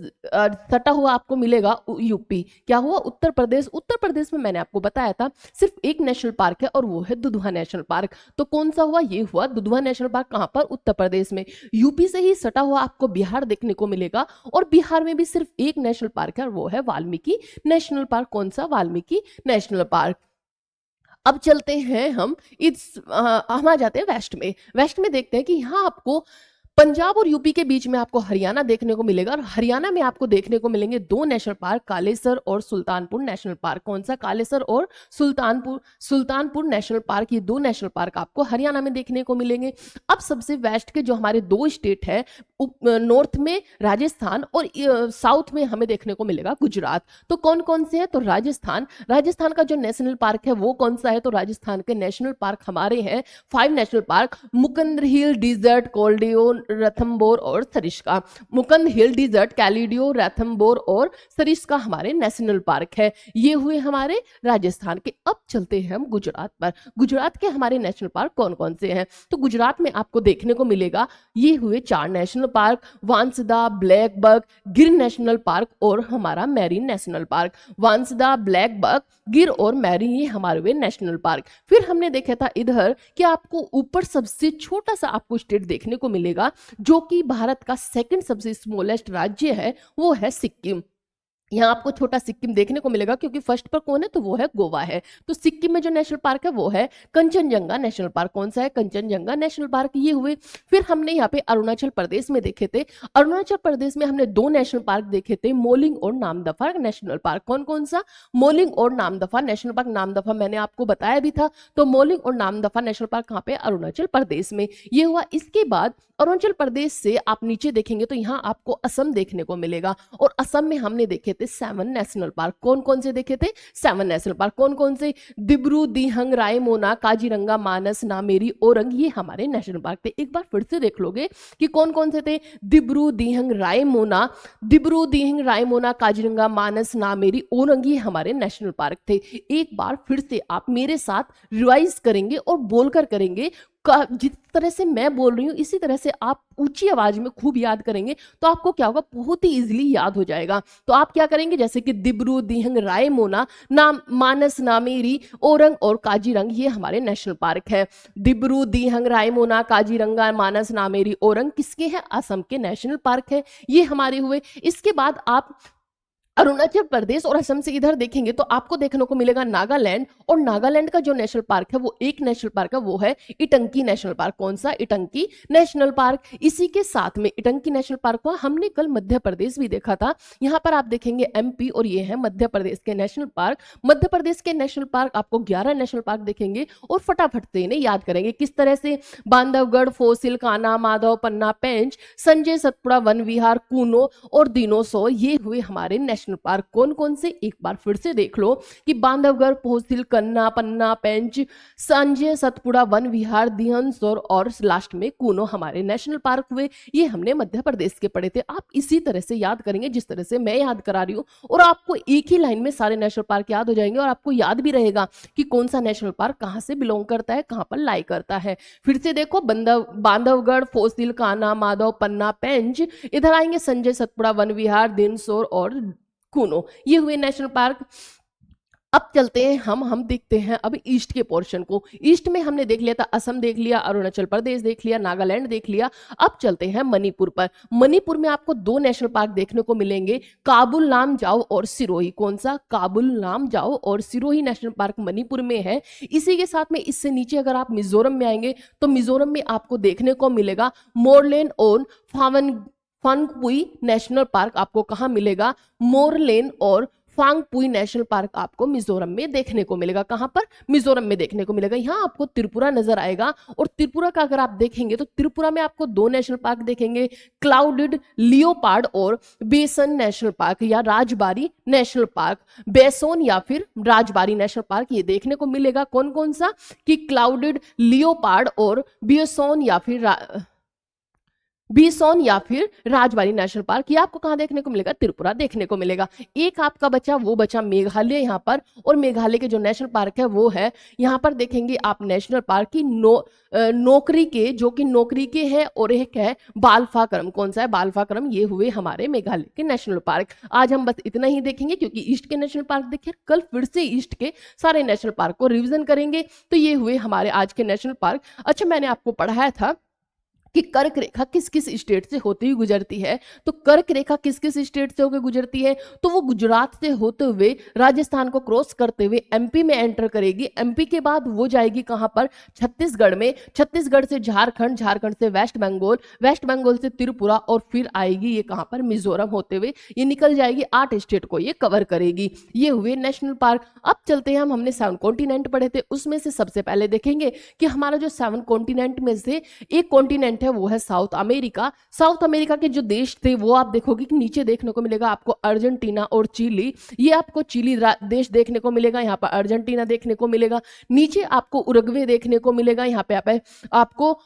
सटा हुआ आपको मिलेगा यूपी। क्या हुआ, उत्तर प्रदेश। उत्तर प्रदेश में मैंने आपको बताया था सिर्फ एक नेशनल पार्क है, और वो है दुधवा नेशनल पार्क। तो कौन सा हुआ, ये हुआ दुधवा नेशनल पार्क। कहां पर, उत्तर प्रदेश में। यूपी से ही सटा हुआ आपको बिहार देखने को मिलेगा, और बिहार में भी सिर्फ एक नेशनल पार्क है, और वो है वाल्मीकि नेशनल पार्क। कौन सा, वाल्मीकि नेशनल पार्क। अब चलते हैं हम हम आ जाते हैं वेस्ट में। वेस्ट में देखते हैं कि यहाँ आपको पंजाब और यूपी के बीच में आपको हरियाणा देखने को मिलेगा, और हरियाणा में आपको देखने को मिलेंगे 2 नेशनल पार्क, कालेसर और सुल्तानपुर नेशनल पार्क। कौन सा, कालेसर और सुल्तानपुर नेशनल पार्क, ये 2 नेशनल पार्क आपको हरियाणा में देखने को मिलेंगे। अब सबसे वेस्ट के जो हमारे 2 स्टेट है, नॉर्थ में राजस्थान और साउथ में हमें देखने को मिलेगा गुजरात। तो कौन कौन से हैं, तो राजस्थान का जो नेशनल पार्क है वो कौन सा है, तो राजस्थान के नेशनल पार्क हमारे हैं 5 नेशनल पार्क, मुकुंद हिल डिजर्ट, कोल्डियो, रथम्बोर और सरिस्का। मुकुंद हिल डिजर्ट, कैलिडियो, रथम्बोर और सरिस्का हमारे नेशनल पार्क है। ये हुए हमारे राजस्थान के। अब चलते हैं हम गुजरात पर। गुजरात के हमारे नेशनल पार्क कौन कौन से हैं, तो गुजरात में आपको देखने को मिलेगा, ये हुए 4 national park, Vansda, black buck, Gir national park और हमारा marine national park. Vansda, black buck, Gir और मैरीन, ये हमारे हुए नेशनल पार्क। फिर हमने देखा था इधर कि आपको ऊपर सबसे छोटा सा आपको स्टेट देखने को मिलेगा, जो कि भारत का 2nd सबसे स्मॉलेस्ट राज्य है, वो है सिक्किम। यहाँ आपको छोटा सिक्किम देखने को मिलेगा क्योंकि फर्स्ट पर कौन है तो वो है गोवा है। तो सिक्किम में जो नेशनल पार्क है वो है कंचनजंगा नेशनल पार्क। कौन सा है? Kanchenjunga national park. ये हुए। फिर हमने यहाँ पे अरुणाचल प्रदेश में देखे थे। अरुणाचल प्रदेश में हमने दो नेशनल पार्क देखे थे, मोलिंग और नामदफा नेशनल पार्क। कौन कौन सा? मोलिंग और नामदफा नेशनल पार्क। नामदफा मैंने आपको बताया भी था। तो मोलिंग और नामदफा नेशनल पार्क कहाँ पे? अरुणाचल प्रदेश में। ये हुआ। इसके बाद अरुणाचल प्रदेश से आप नीचे देखेंगे तो यहाँ आपको असम देखने को मिलेगा, और असम में हमने देखे थे 7 नेशनल पार्क। कौन कौन से देखे थे? 7 नेशनल पार्क। कौन कौन से? दिब्रू, दिहंग, रायमोना, काजीरंगा, मानस, नामेरी, ओरंग, ये हमारे नेशनल पार्क थे। एक बार फिर से देख लोगे कि कौन कौन से थे। दिब्रू, दिहंग, रायमोना, दिब्रू, दिहंग, रायमोना, काजीरंगा, मानस, नामेरी, ओरंग, ये हमारे नेशनल पार्क थे। एक बार फिर से आप मेरे साथ रिवाइज करेंगे और बोलकर करेंगे। जिस तरह से मैं बोल रही हूँ इसी तरह से आप ऊंची आवाज में खूब याद करेंगे तो आपको क्या होगा? बहुत ही इजीली याद हो जाएगा। तो आप क्या करेंगे? जैसे कि दिब्रू, दिहंग, रायमोना, नाम, मानस, नामेरी, ओरंग और काजीरंग, ये हमारे नेशनल पार्क है। दिब्रू, दिहंग, रायमोना, काजीरंगा, मानस, नामेरी, ओरंग किसके हैं? असम के नेशनल पार्क है। ये हमारे हुए। इसके बाद आप अरुणाचल प्रदेश और असम से इधर देखेंगे तो आपको देखने को मिलेगा नागालैंड, और नागालैंड का जो नेशनल पार्क है वो एक नेशनल पार्क है, वो है इटंकी नेशनल पार्क। कौन सा? इटंकी नेशनल पार्क। इसी के साथ में इटंकी नेशनल पार्क हुआ। हमने कल मध्य प्रदेश भी देखा था। यहाँ पर आप देखेंगे एमपी और ये है मध्य प्रदेश के नेशनल पार्क। मध्य प्रदेश के नेशनल पार्क आपको 11 नेशनल पार्क देखेंगे और फटाफट से इन्हें याद करेंगे। किस तरह से? बांधवगढ़, फोसिल, कान्हा, माधव, पन्ना, पेंच, संजय, सतपुड़ा, वन विहार, कूनो और दिनोसर, ये हुए हमारे नेशनल पार्क। कौन कौन से? एक बार फिर से देख लो कि बांधवगढ़, फोसिल, कन्ना, पन्ना, पेंच, संजय, सतपुड़ा, वन विहार, दिनोसर और लास्ट में कूनो हमारे नेशनल पार्क हुए। ये हमने मध्य प्रदेश के पढ़े थे। आप इसी तरह से याद करेंगे जिस तरह से मैं याद करा रही हूँ, और आपको एक ही लाइन में सारे नेशनल पार्क याद हो जाएंगे और आपको याद भी रहेगा कि कौन सा नेशनल पार्क कहाँ से बिलोंग करता है, कहाँ पर लाई करता है। फिर से देखो, बांधवगढ़, फोसिल, कान्हा, माधव, पन्ना, पेंच, इधर आएंगे संजय, सतपुड़ा, वन विहार, दिनोसर और कूनो, ये हुए नेशनल पार्क। अब चलते हैं हम देखते हैं अब ईस्ट के पोर्शन को। ईस्ट में हमने देख लिया था, असम देख लिया, अरुणाचल प्रदेश देख लिया, नागालैंड देख लिया। अब चलते हैं मणिपुर पर। मणिपुर में आपको 2 नेशनल पार्क देखने को मिलेंगे, काबुल लामजाओ और सिरोही। कौन सा? काबुल लामजाओ और सिरोही नेशनल पार्क मणिपुर में है। इसी के साथ में इससे नीचे अगर आप मिजोरम में आएंगे तो मिजोरम में आपको देखने को मिलेगा मोरलेन और फांगपुई नेशनल पार्क। आपको कहाँ मिलेगा? मोरलेन और फांगपुई नेशनल पार्क आपको मिजोरम में देखने को मिलेगा। कहां पर? मिजोरम में देखने को मिलेगा। यहाँ आपको त्रिपुरा नजर आएगा, और त्रिपुरा का अगर आप देखेंगे तो त्रिपुरा में आपको 2 नेशनल पार्क देखेंगे, क्लाउडेड लियोपार्ड और बेसन नेशनल पार्क या राजबारी नेशनल पार्क। बेसोन या फिर राजबारी नेशनल पार्क ये देखने को मिलेगा। कौन कौन सा? कि क्लाउडेड लियोपार्ड और बियोसोन या फिर राजबारी नेशनल पार्क। ये आपको कहां देखने को मिलेगा? त्रिपुरा देखने को मिलेगा। एक आपका बचा, वो बचा मेघालय यहाँ पर, और मेघालय के जो नेशनल पार्क है वो है, यहाँ पर देखेंगे आप नेशनल पार्क की नौकरी के, जो कि नौकरी के है, और एक है बालफा क्रम। कौन सा है? बालफा क्रम। ये हुए हमारे मेघालय के नेशनल पार्क। आज हम बस इतना ही देखेंगे क्योंकि ईस्ट के नेशनल पार्क देखे, कल फिर से ईस्ट के सारे नेशनल पार्क को रिविजन करेंगे। तो ये हुए हमारे आज के नेशनल पार्क। अच्छा, मैंने आपको पढ़ाया था कि कर्क रेखा किस किस स्टेट से होती हुई गुजरती है। तो कर्क रेखा किस किस स्टेट से होकर गुजरती है? तो वो गुजरात से होते हुए राजस्थान को क्रॉस करते हुए एमपी में एंटर करेगी। एमपी के बाद वो जाएगी कहां पर? छत्तीसगढ़ में। छत्तीसगढ़ से झारखंड, झारखंड से वेस्ट बंगाल, वेस्ट बंगाल से त्रिपुरा, और फिर आएगी ये कहां पर? मिजोरम होते हुए ये निकल जाएगी। 8 स्टेट को ये कवर करेगी। ये हुए नेशनल पार्क। अब चलते हैं हमने 7 कॉन्टिनेंट पढ़े थे, उसमें से सबसे पहले देखेंगे कि हमारा जो 7 कॉन्टिनेंट में से एक कॉन्टिनेंट है वो है साउथ अमेरिका। साउथ अमेरिका के जो देश थे वो आप देखोगे कि नीचे देखने को मिलेगा आपको अर्जेंटीना और चिली। ये आपको चिली देश देखने को मिलेगा, यहाँ पर अर्जेंटीना देखने को मिलेगा। नीचे आपको उरुग्वे देखने को मिलेगा, यहाँ पे आपको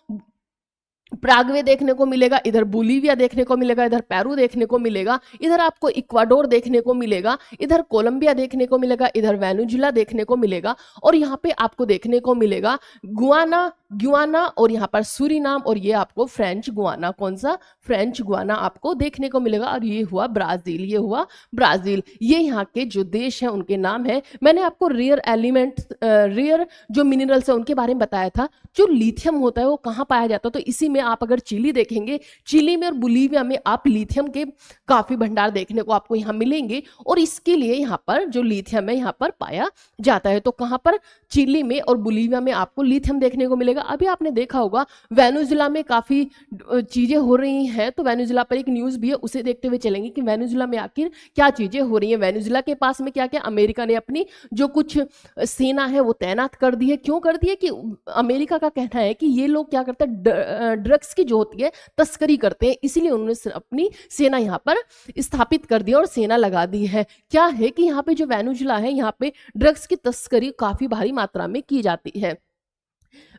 प्रागवे देखने को मिलेगा, इधर बोलीविया देखने को मिलेगा, इधर पेरू देखने को मिलेगा, इधर आपको इक्वाडोर देखने को मिलेगा, इधर कोलंबिया देखने को मिलेगा, इधर वेनेजुला देखने को मिलेगा, और यहाँ पे आपको देखने को मिलेगा गुआना और यहाँ पर सूरीनाम, और ये आपको फ्रेंच गुआना। कौन सा? फ्रेंच गुआना आपको देखने को मिलेगा। और ये हुआ ब्राजील। ये हुआ ब्राजील। ये यहाँ के जो देश हैं उनके नाम है। मैंने आपको रेयर जो मिनरल्स है उनके बारे में बताया था। जो लिथियम होता है वो कहाँ पाया जाता है? तो इसी में आप अगर चिली देखेंगे, चिली में और बोलीविया में आप लिथियम के काफ़ी भंडार देखने को आपको यहाँ मिलेंगे और इसके लिए यहाँ पर जो लिथियम है यहाँ पर पाया जाता है। तो कहाँ पर? चिली में और बोलीविया में आपको लिथियम देखने को मिलेगा। अभी आपने देखा होगा वेनेजुएला में काफ़ी चीज़ें हो रही हैं, तो वेनेजुएला पर एक न्यूज़ भी है, उसे देखते हुए चलेंगे कि वेनेजुएला में आखिर क्या चीज़ें हो रही हैं। वेनेजुएला के पास में क्या क्या अमेरिका ने अपनी जो कुछ सेना है वो तैनात कर दी है। क्यों कर दी है? कि अमेरिका का कहना है कि ये लोग क्या करते हैं, ड्रग्स की जो होती है तस्करी करते हैं, इसीलिए उन्होंने अपनी सेना यहाँ पर स्थापित कर दी और सेना लगा दी है। क्या है कि यहाँ पे जो वेनेजुएला है यहाँ पे ड्रग्स की तस्करी काफी भारी मात्रा में की जाती है।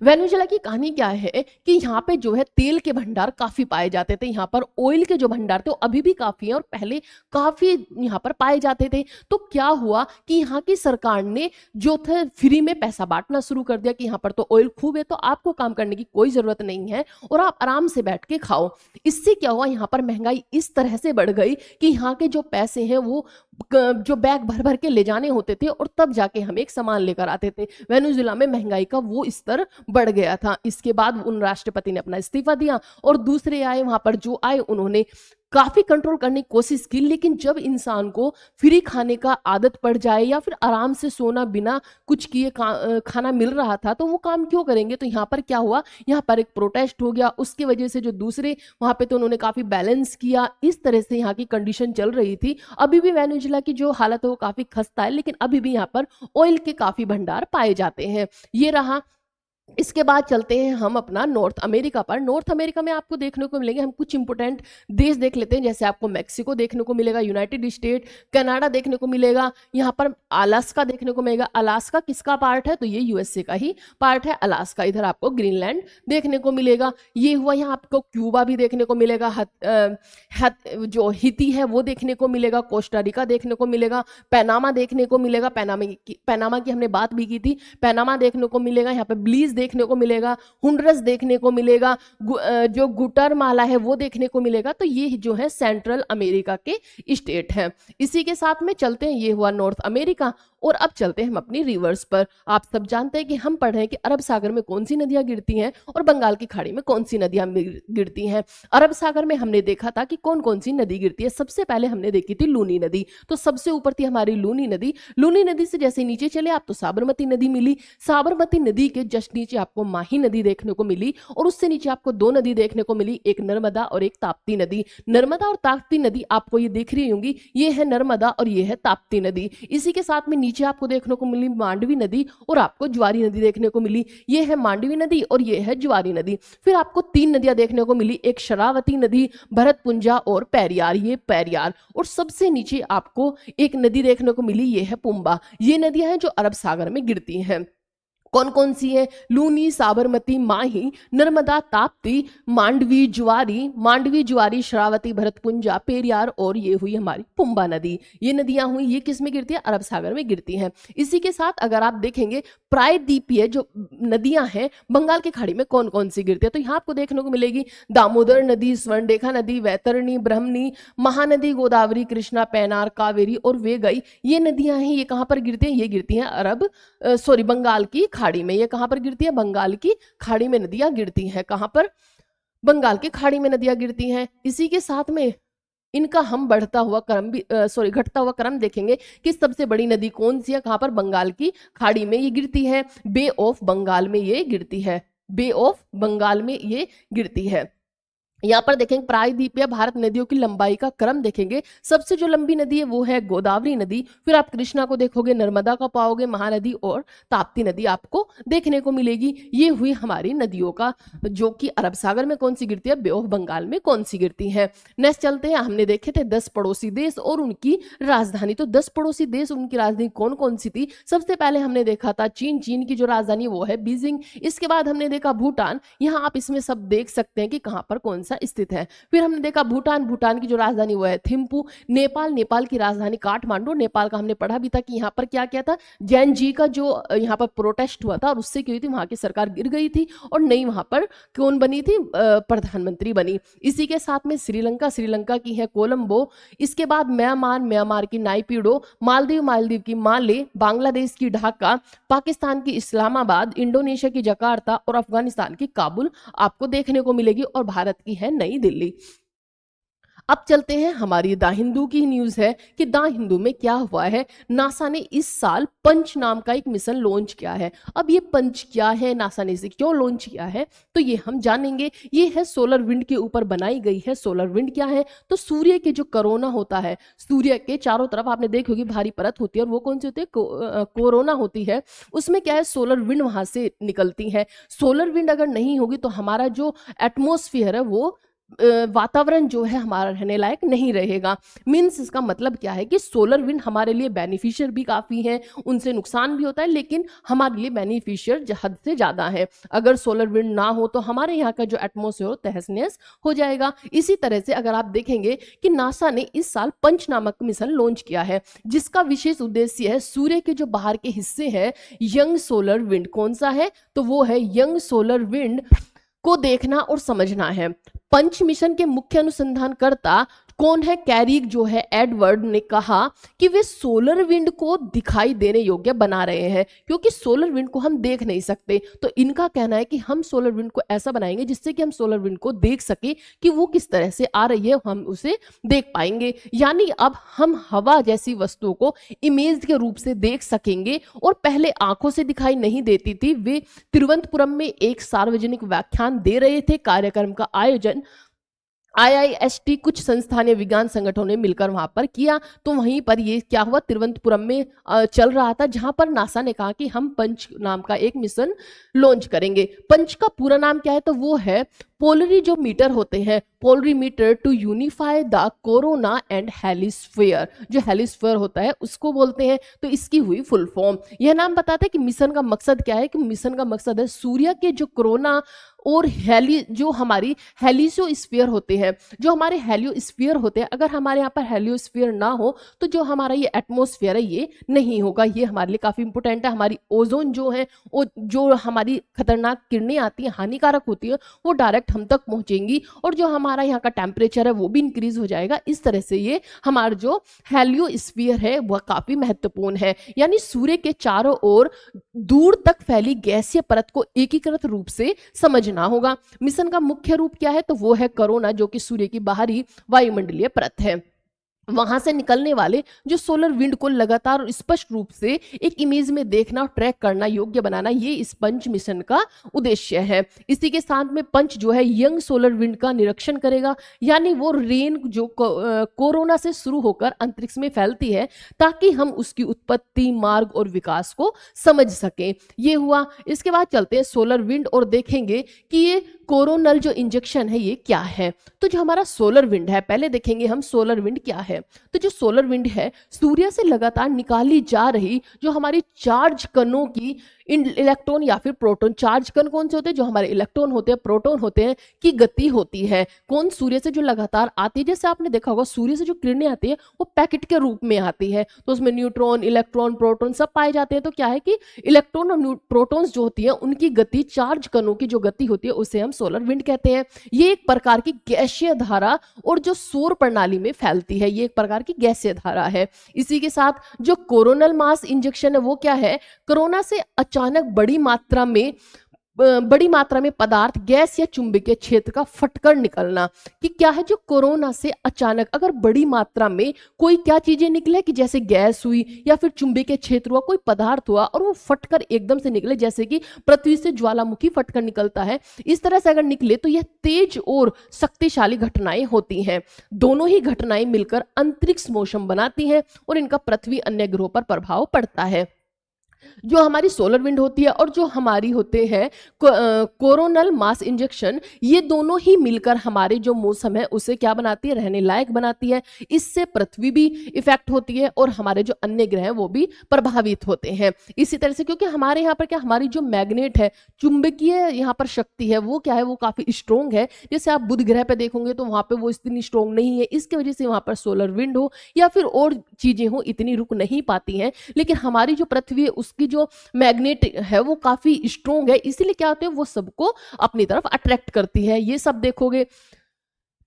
वेनेजुएला की कहानी क्या है कि यहाँ पे जो है तेल के भंडार काफी पाए जाते थे, यहाँ पर ऑयल के जो भंडार थे वो अभी भी काफी हैं और पहले काफी यहाँ पर पाए जाते थे। तो क्या हुआ कि यहाँ की सरकार ने जो थे फ्री में पैसा बांटना शुरू कर दिया कि यहाँ पर तो ऑयल खूब है, तो आपको काम करने की कोई जरूरत नहीं है और आप आराम से बैठ के खाओ। इससे क्या हुआ, यहाँ पर महंगाई इस तरह से बढ़ गई कि यहाँ के जो पैसे हैं वो जो बैग भर भर के ले जाने होते थे और तब जाके हम एक सामान लेकर आते थे। वेनेजुएला में महंगाई का वो स्तर बढ़ गया था। इसके बाद उन राष्ट्रपति ने अपना इस्तीफा दिया और दूसरे आए, वहां पर जो आए उन्होंने काफी कंट्रोल करने की कोशिश की। लेकिन जब इंसान को फ्री खाने का आदत पड़ जाए या फिर आराम से सोना बिना कुछ किए खाना मिल रहा था तो वो काम क्यों करेंगे। तो यहाँ पर क्या हुआ, यहाँ पर एक प्रोटेस्ट हो गया, उसकी वजह से जो दूसरे वहां पे तो उन्होंने काफी बैलेंस किया। इस तरह से यहाँ की कंडीशन चल रही थी। अभी भी वेनेजुएला की जो हालत है वो काफी खस्ता है, लेकिन अभी भी यहाँ पर ऑयल के काफी भंडार पाए जाते हैं। ये रहा। इसके बाद चलते हैं हम अपना नॉर्थ अमेरिका पर। नॉर्थ अमेरिका में आपको देखने को मिलेंगे, हम कुछ इंपोर्टेंट देश देख लेते हैं। जैसे आपको मैक्सिको देखने को मिलेगा, यूनाइटेड स्टेट, कनाडा देखने को मिलेगा, यहाँ पर अलास्का देखने को मिलेगा। अलास्का किसका पार्ट है? तो ये यूएसए का ही पार्ट है अलास्का। इधर आपको ग्रीनलैंड देखने को मिलेगा। ये हुआ, यहाँ आपको क्यूबा भी देखने को मिलेगा, जो हिती है वो देखने को मिलेगा, कोस्टारिका देखने को मिलेगा, पैनामा देखने को मिलेगा। पैनामा की हमने बात भी की थी, पैनामा देखने को मिलेगा। यहाँ पे ब्लीज देखने को मिलेगा, हुंडरस देखने को मिलेगा, जो गुटरमाला है वो देखने को मिलेगा। तो ये जो है सेंट्रल अमेरिका के स्टेट हैं। इसी के साथ में चलते हैं, ये हुआ नॉर्थ अमेरिका। और अब चलते हैं हम अपनी रिवर्स पर। आप सब जानते हैं कि हम पढ़ रहे हैं कि अरब सागर में कौन सी नदियां गिरती हैं और बंगाल की खाड़ी में कौन सी नदियां गिरती हैं। अरब सागर में हमने देखा था कि कौन कौन सी नदी गिरती है। सबसे पहले हमने देखी थी लूनी नदी, तो सबसे ऊपर थी हमारी लूनी नदी। लूनी नदी से जैसे नीचे चले आप तो साबरमती नदी मिली। साबरमती नदी के जस्ट नीचे आपको माही नदी देखने को मिली और उससे नीचे आपको दो नदी देखने को मिली, एक नर्मदा और एक ताप्ती नदी। नर्मदा और ताप्ती नदी आपको ये दिख रही होंगी, ये है नर्मदा और ये है ताप्ती नदी। इसी के साथ में नीचे आपको देखने को मिली मांडवी नदी और आपको ज्वारी नदी देखने को मिली। ये है मांडवी नदी और ये है ज्वारी नदी। फिर आपको तीन नदियां देखने को मिली, एक शरावती नदी, भरतपुंजा और पेरियार, ये पेरियार। और सबसे नीचे आपको एक नदी देखने को मिली, ये है पुंबा। ये नदियां हैं जो अरब सागर में गिरती हैं। कौन कौन सी है? लूनी, साबरमती, माही, नर्मदा, ताप्ती, मांडवी, ज्वारी, शरावती, भरतपुंजा, पेरियार और ये हुई हमारी पुंबा नदी। ये नदियां हुई, ये किस में गिरती है? अरब सागर में गिरती हैं। इसी के साथ अगर आप देखेंगे प्रायद्वीपीय जो नदियां हैं बंगाल की खाड़ी में कौन कौन सी गिरती है, तो यहाँ आपको देखने को मिलेगी दामोदर नदी, स्वर्णरेखा नदी, वैतरणी, ब्रह्मणी, महानदी, गोदावरी, कृष्णा, पैनार, कावेरी और वेगई। ये नदियां हैं, ये कहाँ पर गिरती हैं? ये गिरती हैं बंगाल की खाड़ी में। ये कहां पर गिरती है? बंगाल की खाड़ी में नदियां गिरती हैं। कहां पर? बंगाल की खाड़ी में नदियां गिरती हैं। इसी के साथ में इनका हम घटता हुआ क्रम देखेंगे कि सबसे बड़ी नदी कौन सी है, कहां पर? बंगाल की खाड़ी में ये गिरती है, बे ऑफ बंगाल में ये गिरती है, बे ऑफ बंगाल में ये गिरती है। यहाँ पर देखेंगे प्रायद्वीपीय भारत नदियों की लंबाई का क्रम देखेंगे। सबसे जो लंबी नदी है वो है गोदावरी नदी, फिर आप कृष्णा को देखोगे, नर्मदा को पाओगे, महानदी और ताप्ती नदी आपको देखने को मिलेगी। ये हुई हमारी नदियों का, जो कि अरब सागर में कौन सी गिरती है, बे ऑफ बंगाल में कौन सी गिरती है। नेक्स्ट चलते हैं, हमने देखे थे 10 पड़ोसी देश और उनकी राजधानी। तो 10 पड़ोसी देश, उनकी राजधानी कौन कौन सी थी? सबसे पहले हमने देखा था चीन, चीन की जो राजधानी वो है बीजिंग। इसके बाद हमने देखा भूटान, यहाँ आप इसमें सब देख सकते हैं कि कहाँ पर कौन सा स्थित है। फिर हमने देखा भूटान, भूटान की जो राजधानी वो है थिम्पू। नेपाल, नेपाल की राजधानी काठमांडू। नेपाल का हमने पढ़ा भी था कि यहाँ पर क्या क्या था, जैन जी का जो यहाँ पर प्रोटेस्ट हुआ था और उससे क्या हुई थी, वहां की सरकार गिर गई थी और नई वहां पर कौन बनी थी, प्रधानमंत्री बनी। इसी के साथ में श्रीलंका, श्रीलंका की है कोलंबो। इसके बाद म्यांमार, म्यांमार की नाइपीडो। मालदीव, मालदीव की माले। बांग्लादेश की ढाका। पाकिस्तान की इस्लामाबाद। इंडोनेशिया की जकार्ता और अफगानिस्तान की काबुल आपको देखने को मिलेगी और भारत की है नई दिल्ली। अब चलते हैं हमारी द हिंदू की न्यूज है कि द हिंदू में क्या हुआ है। नासा ने इस साल पंच नाम का एक मिशन लॉन्च किया है। अब ये पंच क्या है, नासा ने इसे क्यों लॉन्च किया है, तो ये हम जानेंगे। ये है सोलर विंड के ऊपर बनाई गई है। सोलर विंड क्या है, तो सूर्य के जो कोरोना होता है, सूर्य के चारों तरफ आपने देखी होगी भारी परत होती है और वो कौन सी होती है, कोरोना होती है। उसमें क्या है, सोलर विंड वहां से निकलती है। सोलर विंड अगर नहीं होगी तो हमारा जो एटमोस्फियर है वो वातावरण जो है हमारा रहने लायक नहीं रहेगा। मीन्स इसका मतलब क्या है कि सोलर विंड हमारे लिए बेनिफिशियल भी काफी है, उनसे नुकसान भी होता है, लेकिन हमारे लिए बेनिफिशियल हद से ज्यादा है। अगर सोलर विंड ना हो तो हमारे यहाँ का जो एटमोसफेयर हो तहस नहस हो जाएगा। इसी तरह से अगर आप देखेंगे कि नासा ने इस साल पंच नामक मिशन लॉन्च किया है, जिसका विशेष उद्देश्य है सूर्य के जो बाहर के हिस्से हैं यंग सोलर विंड, कौन सा है, तो वो है यंग सोलर विंड को देखना और समझना है। पंच मिशन के मुख्य अनुसंधानकर्ता कौन है, कैरिक जो है एडवर्ड ने कहा कि वे सोलर विंड को दिखाई देने योग्य बना रहे हैं, क्योंकि सोलर विंड को हम देख नहीं सकते। तो इनका कहना है कि हम सोलर विंड को ऐसा बनाएंगे जिससे कि हम सोलर विंड को देख सके कि वो किस तरह से आ रही है, हम उसे देख पाएंगे। यानी अब हम हवा जैसी वस्तुओं को इमेज के रूप से देख सकेंगे और पहले आंखों से दिखाई नहीं देती थी। वे तिरुवनंतपुरम में एक सार्वजनिक व्याख्यान दे रहे थे। कार्यक्रम का आयोजन IIST कुछ संस्थानीय विज्ञान संगठनों ने मिलकर वहां पर किया। तो वहीं पर ये क्या हुआ, तिरुवनंतपुरम में चल रहा था, जहां पर नासा ने कहा कि हम पंच नाम का एक मिशन लॉन्च करेंगे। पंच का पूरा नाम क्या है, तो वो है पोलरी जो मीटर होते हैं, polarimeter to unify the corona and heliosphere. जो हेलिस्फीयर होता है उसको बोलते हैं। तो इसकी हुई फुल फॉर्म। यह नाम बताता है कि मिशन का मकसद क्या है, कि मिशन का मकसद है सूर्य के जो कोरोना और जो हमारी हेलियोस्फीयर होते हैं, जो हमारे हेलियोस्फीयर होते हैं, अगर हमारे यहाँ पर हेलियोस्फीयर ना हो तो जो हमारा ये एटमॉस्फेयर है ये नहीं होगा। ये हमारे लिए काफी इंपॉर्टेंट है। हमारी ओजोन जो है, जो हमारी खतरनाक किरणें आती हैं, हानिकारक होती है, वो डायरेक्ट हम तक पहुंचेंगी और जो हमारा यहाँ का टेम्परेचर है वो भी इंक्रीज हो जाएगा। इस तरह से ये हमारा जो हेलियोस्फीयर है वह काफी महत्वपूर्ण है। यानी सूर्य के चारों ओर दूर तक फैली गैसीय परत को एकीकृत रूप से समझना होगा। मिशन का मुख्य रूप क्या है, तो वो है कोरोना, जो कि सूर्य की बाहरी वायुमंडलीय परत है। वहां से निकलने वाले जो सोलर विंड को लगातार और स्पष्ट रूप से एक इमेज में देखना और ट्रैक करना योग्य बनाना, ये इस पंच मिशन का उद्देश्य है। इसी के साथ में पंच जो है यंग सोलर विंड का निरीक्षण करेगा, यानी वो रेन जो कोरोना से शुरू होकर अंतरिक्ष में फैलती है, ताकि हम उसकी उत्पत्ति, मार्ग और विकास को समझ सकें। ये हुआ। इसके बाद चलते हैं सोलर विंड और देखेंगे कि ये कोरोनल जो इंजेक्शन है ये क्या है। तो जो हमारा सोलर विंड है, पहले देखेंगे हम सोलर विंड क्या है। तो जो सोलर विंड है, सूर्य से लगातार निकाली जा रही जो हमारी चार्ज कणों की इलेक्ट्रॉन या फिर प्रोटॉन, चार्ज कण कौन से होते हैं, जो हमारे इलेक्ट्रॉन होते हैं, प्रोटॉन होते हैं, की गति होती है। कौन, सूर्य से जो लगातार आती है। जैसे आपने देखा होगा सूर्य से जो किरणें आती है वो पैकेट के रूप में आती है, तो उसमें न्यूट्रॉन, इलेक्ट्रॉन, प्रोटॉन सब पाए जाते हैं। तो क्या है कि इलेक्ट्रॉन और प्रोटॉन्स जो होती है उनकी गति, चार्ज कणों की जो गति होती है उसे हम सोलर विंड कहते हैं। ये एक प्रकार की गैसीय धारा और जो सौर प्रणाली में फैलती है, ये एक प्रकार की गैसीय धारा है। इसी के साथ जो कोरोनल मास इंजेक्शन है वो क्या है, कोरोना से अचानक बड़ी मात्रा में पदार्थ, गैस या चुंबकीय क्षेत्र का फटकर निकलना। कि क्या है, जो कोरोना से अचानक अगर बड़ी मात्रा में कोई क्या चीजें निकले, कि जैसे गैस हुई या फिर चुंबकीय क्षेत्र हुआ, कोई पदार्थ हुआ और वो फटकर एकदम से निकले, जैसे कि पृथ्वी से ज्वालामुखी फटकर निकलता है, इस तरह से अगर निकले तो यह तेज और शक्तिशाली घटनाएं होती हैं। दोनों ही घटनाएं मिलकर अंतरिक्ष मौसम बनाती हैं और इनका पृथ्वी अन्य ग्रहों पर प्रभाव पड़ता है। जो हमारी सोलर विंड होती है और जो हमारी होते हैं कोरोनल मास इंजेक्शन, ये दोनों ही मिलकर हमारे जो मौसम है उसे क्या बनाती है, रहने लायक बनाती है। इससे पृथ्वी भी इफेक्ट होती है और हमारे जो अन्य ग्रह हैं वो भी प्रभावित होते हैं। इसी तरह से क्योंकि हमारे यहाँ पर क्या, हमारी जो मैग्नेट है, चुंबकीय यहाँ पर शक्ति है, वो क्या है, वो काफी स्ट्रोंग है। जैसे आप बुध ग्रह पे देखोगे तो वहां पे वो इतनी स्ट्रोंग नहीं है, इसकी वजह से वहां पर सोलर विंड हो या फिर और चीजें हो इतनी रुक नहीं पाती हैं। लेकिन हमारी जो पृथ्वी है उसकी जो मैग्नेट है वो काफी स्ट्रोंग है, इसीलिए क्या होते हैं, वो सबको अपनी तरफ अट्रैक्ट करती है। ये सब देखोगे।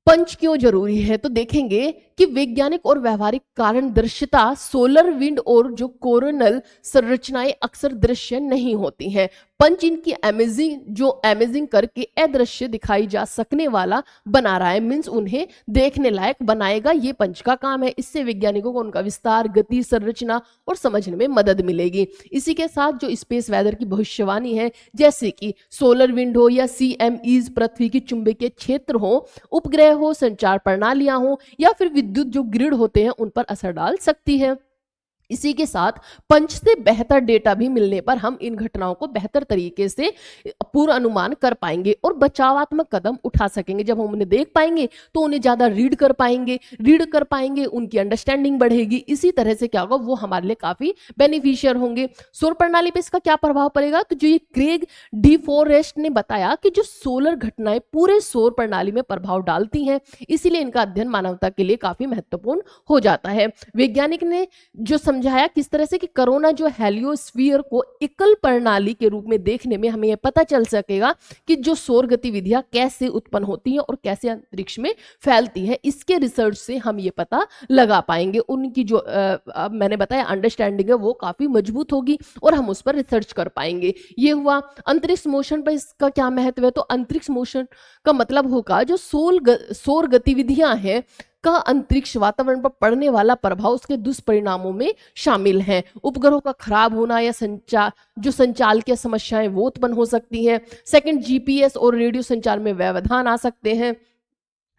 पंच क्यों जरूरी है, तो देखेंगे कि वैज्ञानिक और व्यवहारिक कारण दृश्यता सोलर विंड और जो कोरोनल संरचनाएं अक्सर दृश्य नहीं होती हैं। पंच इनकी अमेजिंग करके अदृश्य दिखाई जा सकने वाला बना रहा है, मीन्स उन्हें देखने लायक बनाएगा, ये पंच का काम है। इससे वैज्ञानिकों को उनका विस्तार, गति, संरचना और समझने में मदद मिलेगी। इसी के साथ जो स्पेस वेदर की भविष्यवाणी है, जैसे कि सोलर विंड हो या CMEs, पृथ्वी की चुंबकीय क्षेत्र हो, उपग्रह हो, संचार प्रणालियां हो या फिर विद्युत जो ग्रिड होते हैं उन पर असर डाल सकती है। इसी के साथ पंच से बेहतर डेटा भी मिलने पर हम इन घटनाओं को बेहतर तरीके से पूर्व अनुमान कर पाएंगे और बचावात्मक कदम उठा सकेंगे। जब हम उन्हें देख पाएंगे तो उन्हें ज्यादा रीड कर पाएंगे, उनकी अंडरस्टैंडिंग बढ़ेगी। इसी तरह से क्या होगा, वो हमारे लिए काफी बेनिफिशियल होंगे। सौर प्रणाली पे इसका क्या प्रभाव पड़ेगा, तो जो ये क्रेग डी फॉरेस्ट ने बताया कि जो सोलर घटनाएं पूरे सौर प्रणाली में प्रभाव डालती हैं, इसीलिए इनका अध्ययन मानवता के लिए काफी महत्वपूर्ण हो जाता है। वैज्ञानिक ने जो समझाया किस तरह से कि कोरोना जो हेलियोस्फीयर को एकल प्रणाली के रूप में देखने में हमें यह पता चल सकेगा कि जो सौर गतिविधियां कैसे उत्पन्न होती हैं और कैसे अंतरिक्ष में फैलती है। इसके रिसर्च से हम ये पता लगा पाएंगे। उनकी जो मैंने बताया अंडरस्टैंडिंग है वो काफी मजबूत होगी और हम उस पर रिसर्च कर पाएंगे। ये हुआ। अंतरिक्ष मोशन पर इसका क्या महत्व है, तो अंतरिक्ष मोशन का मतलब होगा जो सौर गतिविधियां हैं का अंतरिक्ष वातावरण पर पड़ने वाला प्रभाव उसके दुष्परिणामों में शामिल हैं। उपग्रहों का खराब होना या संचाल की समस्याएं वो उत्पन्न हो सकती हैं। सेकंड, GPS और रेडियो संचार में व्यवधान आ सकते हैं।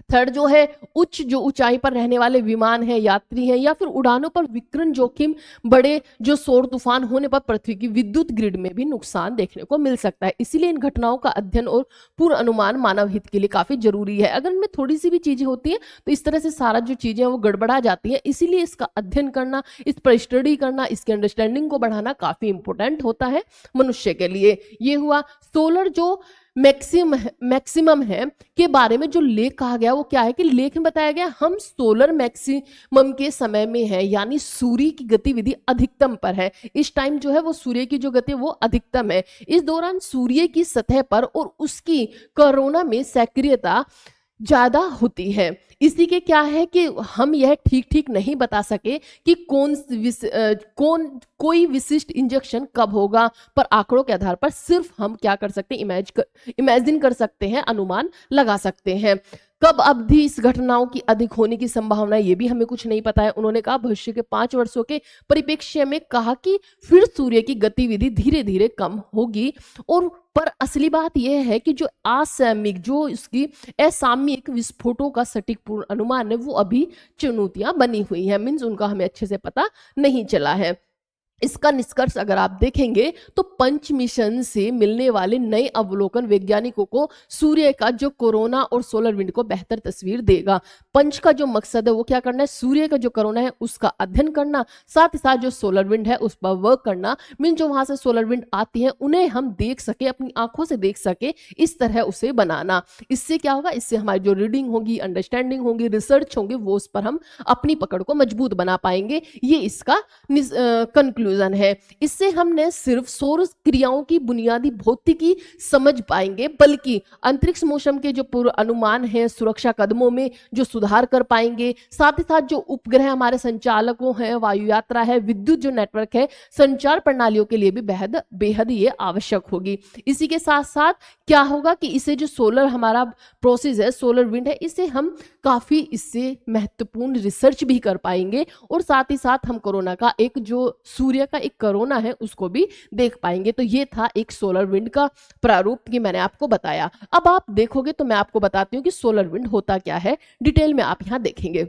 थर्ड जो है जो ऊंचाई पर रहने वाले विमान हैं, यात्री हैं या फिर उड़ानों पर विकिरण जोखिम, बड़े जो सौर तूफान होने पर पृथ्वी की विद्युत ग्रिड में भी नुकसान देखने को मिल सकता है। इसीलिए इन घटनाओं का अध्ययन और पूर्व अनुमान मानव हित के लिए काफी जरूरी है। अगर इनमें थोड़ी सी भी चीजें होती हैं तो इस तरह से सारा जो चीजें हैं वो गड़बड़ा जाती हैं। इसीलिए इसका अध्ययन करना, इस पर स्टडी करना, इसकी अंडरस्टैंडिंग को बढ़ाना काफी इंपॉर्टेंट होता है मनुष्य के लिए। ये हुआ। सोलर जो मैक्सिमम है के बारे में जो लेख कहा गया वो क्या है कि लेख में बताया गया हम सोलर मैक्सिमम के समय में है, यानी सूर्य की गतिविधि अधिकतम पर है। इस टाइम जो है वो सूर्य की जो गति वो अधिकतम है। इस दौरान सूर्य की सतह पर और उसकी कोरोना में सक्रियता ज्यादा होती है। इसी के क्या है कि हम यह ठीक नहीं बता सके कि कोई विशिष्ट इंजेक्शन कब होगा, पर आंकड़ों के आधार पर सिर्फ हम क्या कर सकते हैं, इमेजिन कर सकते हैं, अनुमान लगा सकते हैं। कब अवधि इस घटनाओं की अधिक होने की संभावना, ये भी हमें कुछ नहीं पता है। उन्होंने कहा भविष्य के 5 वर्षों के परिप्रेक्ष्य में कहा कि फिर सूर्य की गतिविधि धीरे धीरे कम होगी। और पर असली बात यह है कि जो इसकी असामयिक विस्फोटों का सटीक पूर्ण अनुमान है वो अभी चुनौतियां बनी हुई है, मीन्स उनका हमें अच्छे से पता नहीं चला है। इसका निष्कर्ष अगर आप देखेंगे तो पंच मिशन से मिलने वाले नए अवलोकन वैज्ञानिकों को सूर्य का जो कोरोना और सोलर विंड को बेहतर तस्वीर देगा। पंच का जो मकसद है वो क्या करना है, सूर्य का जो कोरोना है उसका अध्ययन करना, साथ ही साथ जो सोलर विंड है उस पर वर्क करना। मीन जो वहां से सोलर विंड आती है उन्हें हम देख सके, अपनी आंखों से देख सके, इस तरह उसे बनाना। इससे क्या होगा, इससे हमारी जो रीडिंग होगी, अंडरस्टैंडिंग होगी, रिसर्च होंगे, वो उस पर हम अपनी पकड़ को मजबूत बना पाएंगे। ये इसका कंक्लूजन है। इससे हम न सिर्फ सौर क्रियाओं की बुनियादी भौतिकी समझ पाएंगे, बल्कि अंतरिक्ष मौसम के जो पूर्व अनुमान है, सुरक्षा कदमों में जो सुधार कर पाएंगे। साथ ही साथ जो उपग्रह हमारे संचालकों हैं, वायु यात्रा है, विद्युत जो नेटवर्क है, संचार प्रणालियों के लिए भी बेहद ये आवश्यक होगी। इसी के साथ साथ क्या होगा कि इसे जो सोलर हमारा प्रोसेस है, सोलर विंड है, इसे हम काफी इससे महत्वपूर्ण रिसर्च भी कर पाएंगे और साथ ही साथ हम कोरोना का एक जो सूर्य का एक कोरोना है उसको भी देख पाएंगे। तो ये था एक सोलर विंड का प्रारूप कि मैंने आपको बताया। अब आप देखोगे तो मैं आपको बताती हूँ कि सोलर विंड होता क्या है, डिटेल में आप यहाँ देखेंगे।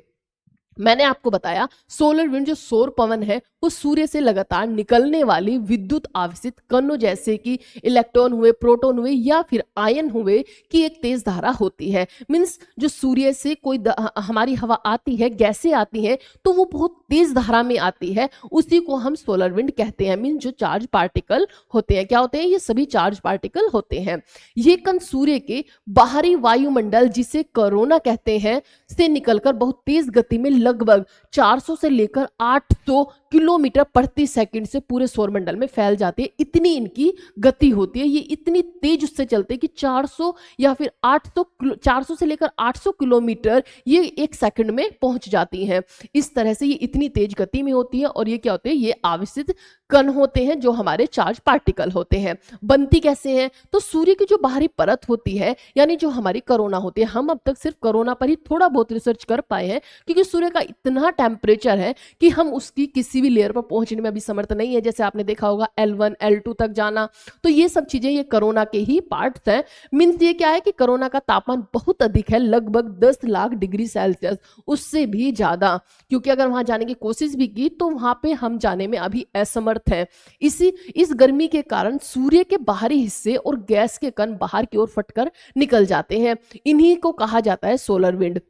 मैंने आपको बताया सोलर विंड जो सौर पवन है वो सूर्य से लगातार निकलने वाली विद्युत आवेशित कणों जैसे कि इलेक्ट्रॉन हुए, प्रोटॉन हुए या फिर आयन हुए की एक तेज धारा होती है। मीन्स जो सूर्य से कोई हमारी हवा आती है, गैसें आती हैं, तो वो बहुत तेज धारा में आती है, उसी को हम सोलर विंड कहते हैं। मीन्स जो चार्ज पार्टिकल होते हैं, क्या होते हैं, ये सभी चार्ज पार्टिकल होते हैं। ये कण सूर्य के बाहरी वायुमंडल, जिसे कोरोना कहते हैं, से निकलकर बहुत तेज गति में लगभग 400 से लेकर 800 किलोमीटर प्रति सेकंड से पूरे सौरमंडल में फैल जाती है। इतनी इनकी गति होती है, ये इतनी तेज उससे चलते हैं कि 400 या फिर 400 से लेकर 800 किलोमीटर ये एक सेकंड में पहुंच जाती हैं। इस तरह से ये इतनी तेज गति में होती है। और ये क्या होते हैं, ये आवेशित कण होते हैं जो हमारे चार्ज पार्टिकल होते हैं। बनती कैसे हैं, तो सूर्य की जो बाहरी परत होती है, यानी जो हमारी कोरोना होती है, हम अब तक सिर्फ कोरोना पर ही थोड़ा बहुत रिसर्च कर पाए हैं, क्योंकि सूर्य का इतना टेम्परेचर है कि हम उसकी किसी भी लेयर पर पहुंचने में अभी समर्थ नहीं है। जैसे आपने देखा होगा L1 L2 तक जाना, तो ये सब चीजें ये कोरोना के ही पार्ट्स हैं। मीन्स ये क्या है कि कोरोना का तापमान बहुत अधिक है, लगभग 10 लाख डिग्री सेल्सियस, उससे भी ज्यादा, क्योंकि अगर वहां जाने की कोशिश भी की तो वहां पे हम जाने में अभी असमर्थ है। इस गर्मी के कारण सूर्य के बाहरी हिस्से और गैस के कण बाहर की ओर फटकर निकल जाते हैं। इन्हीं को कहा जाता है सोलर विंड।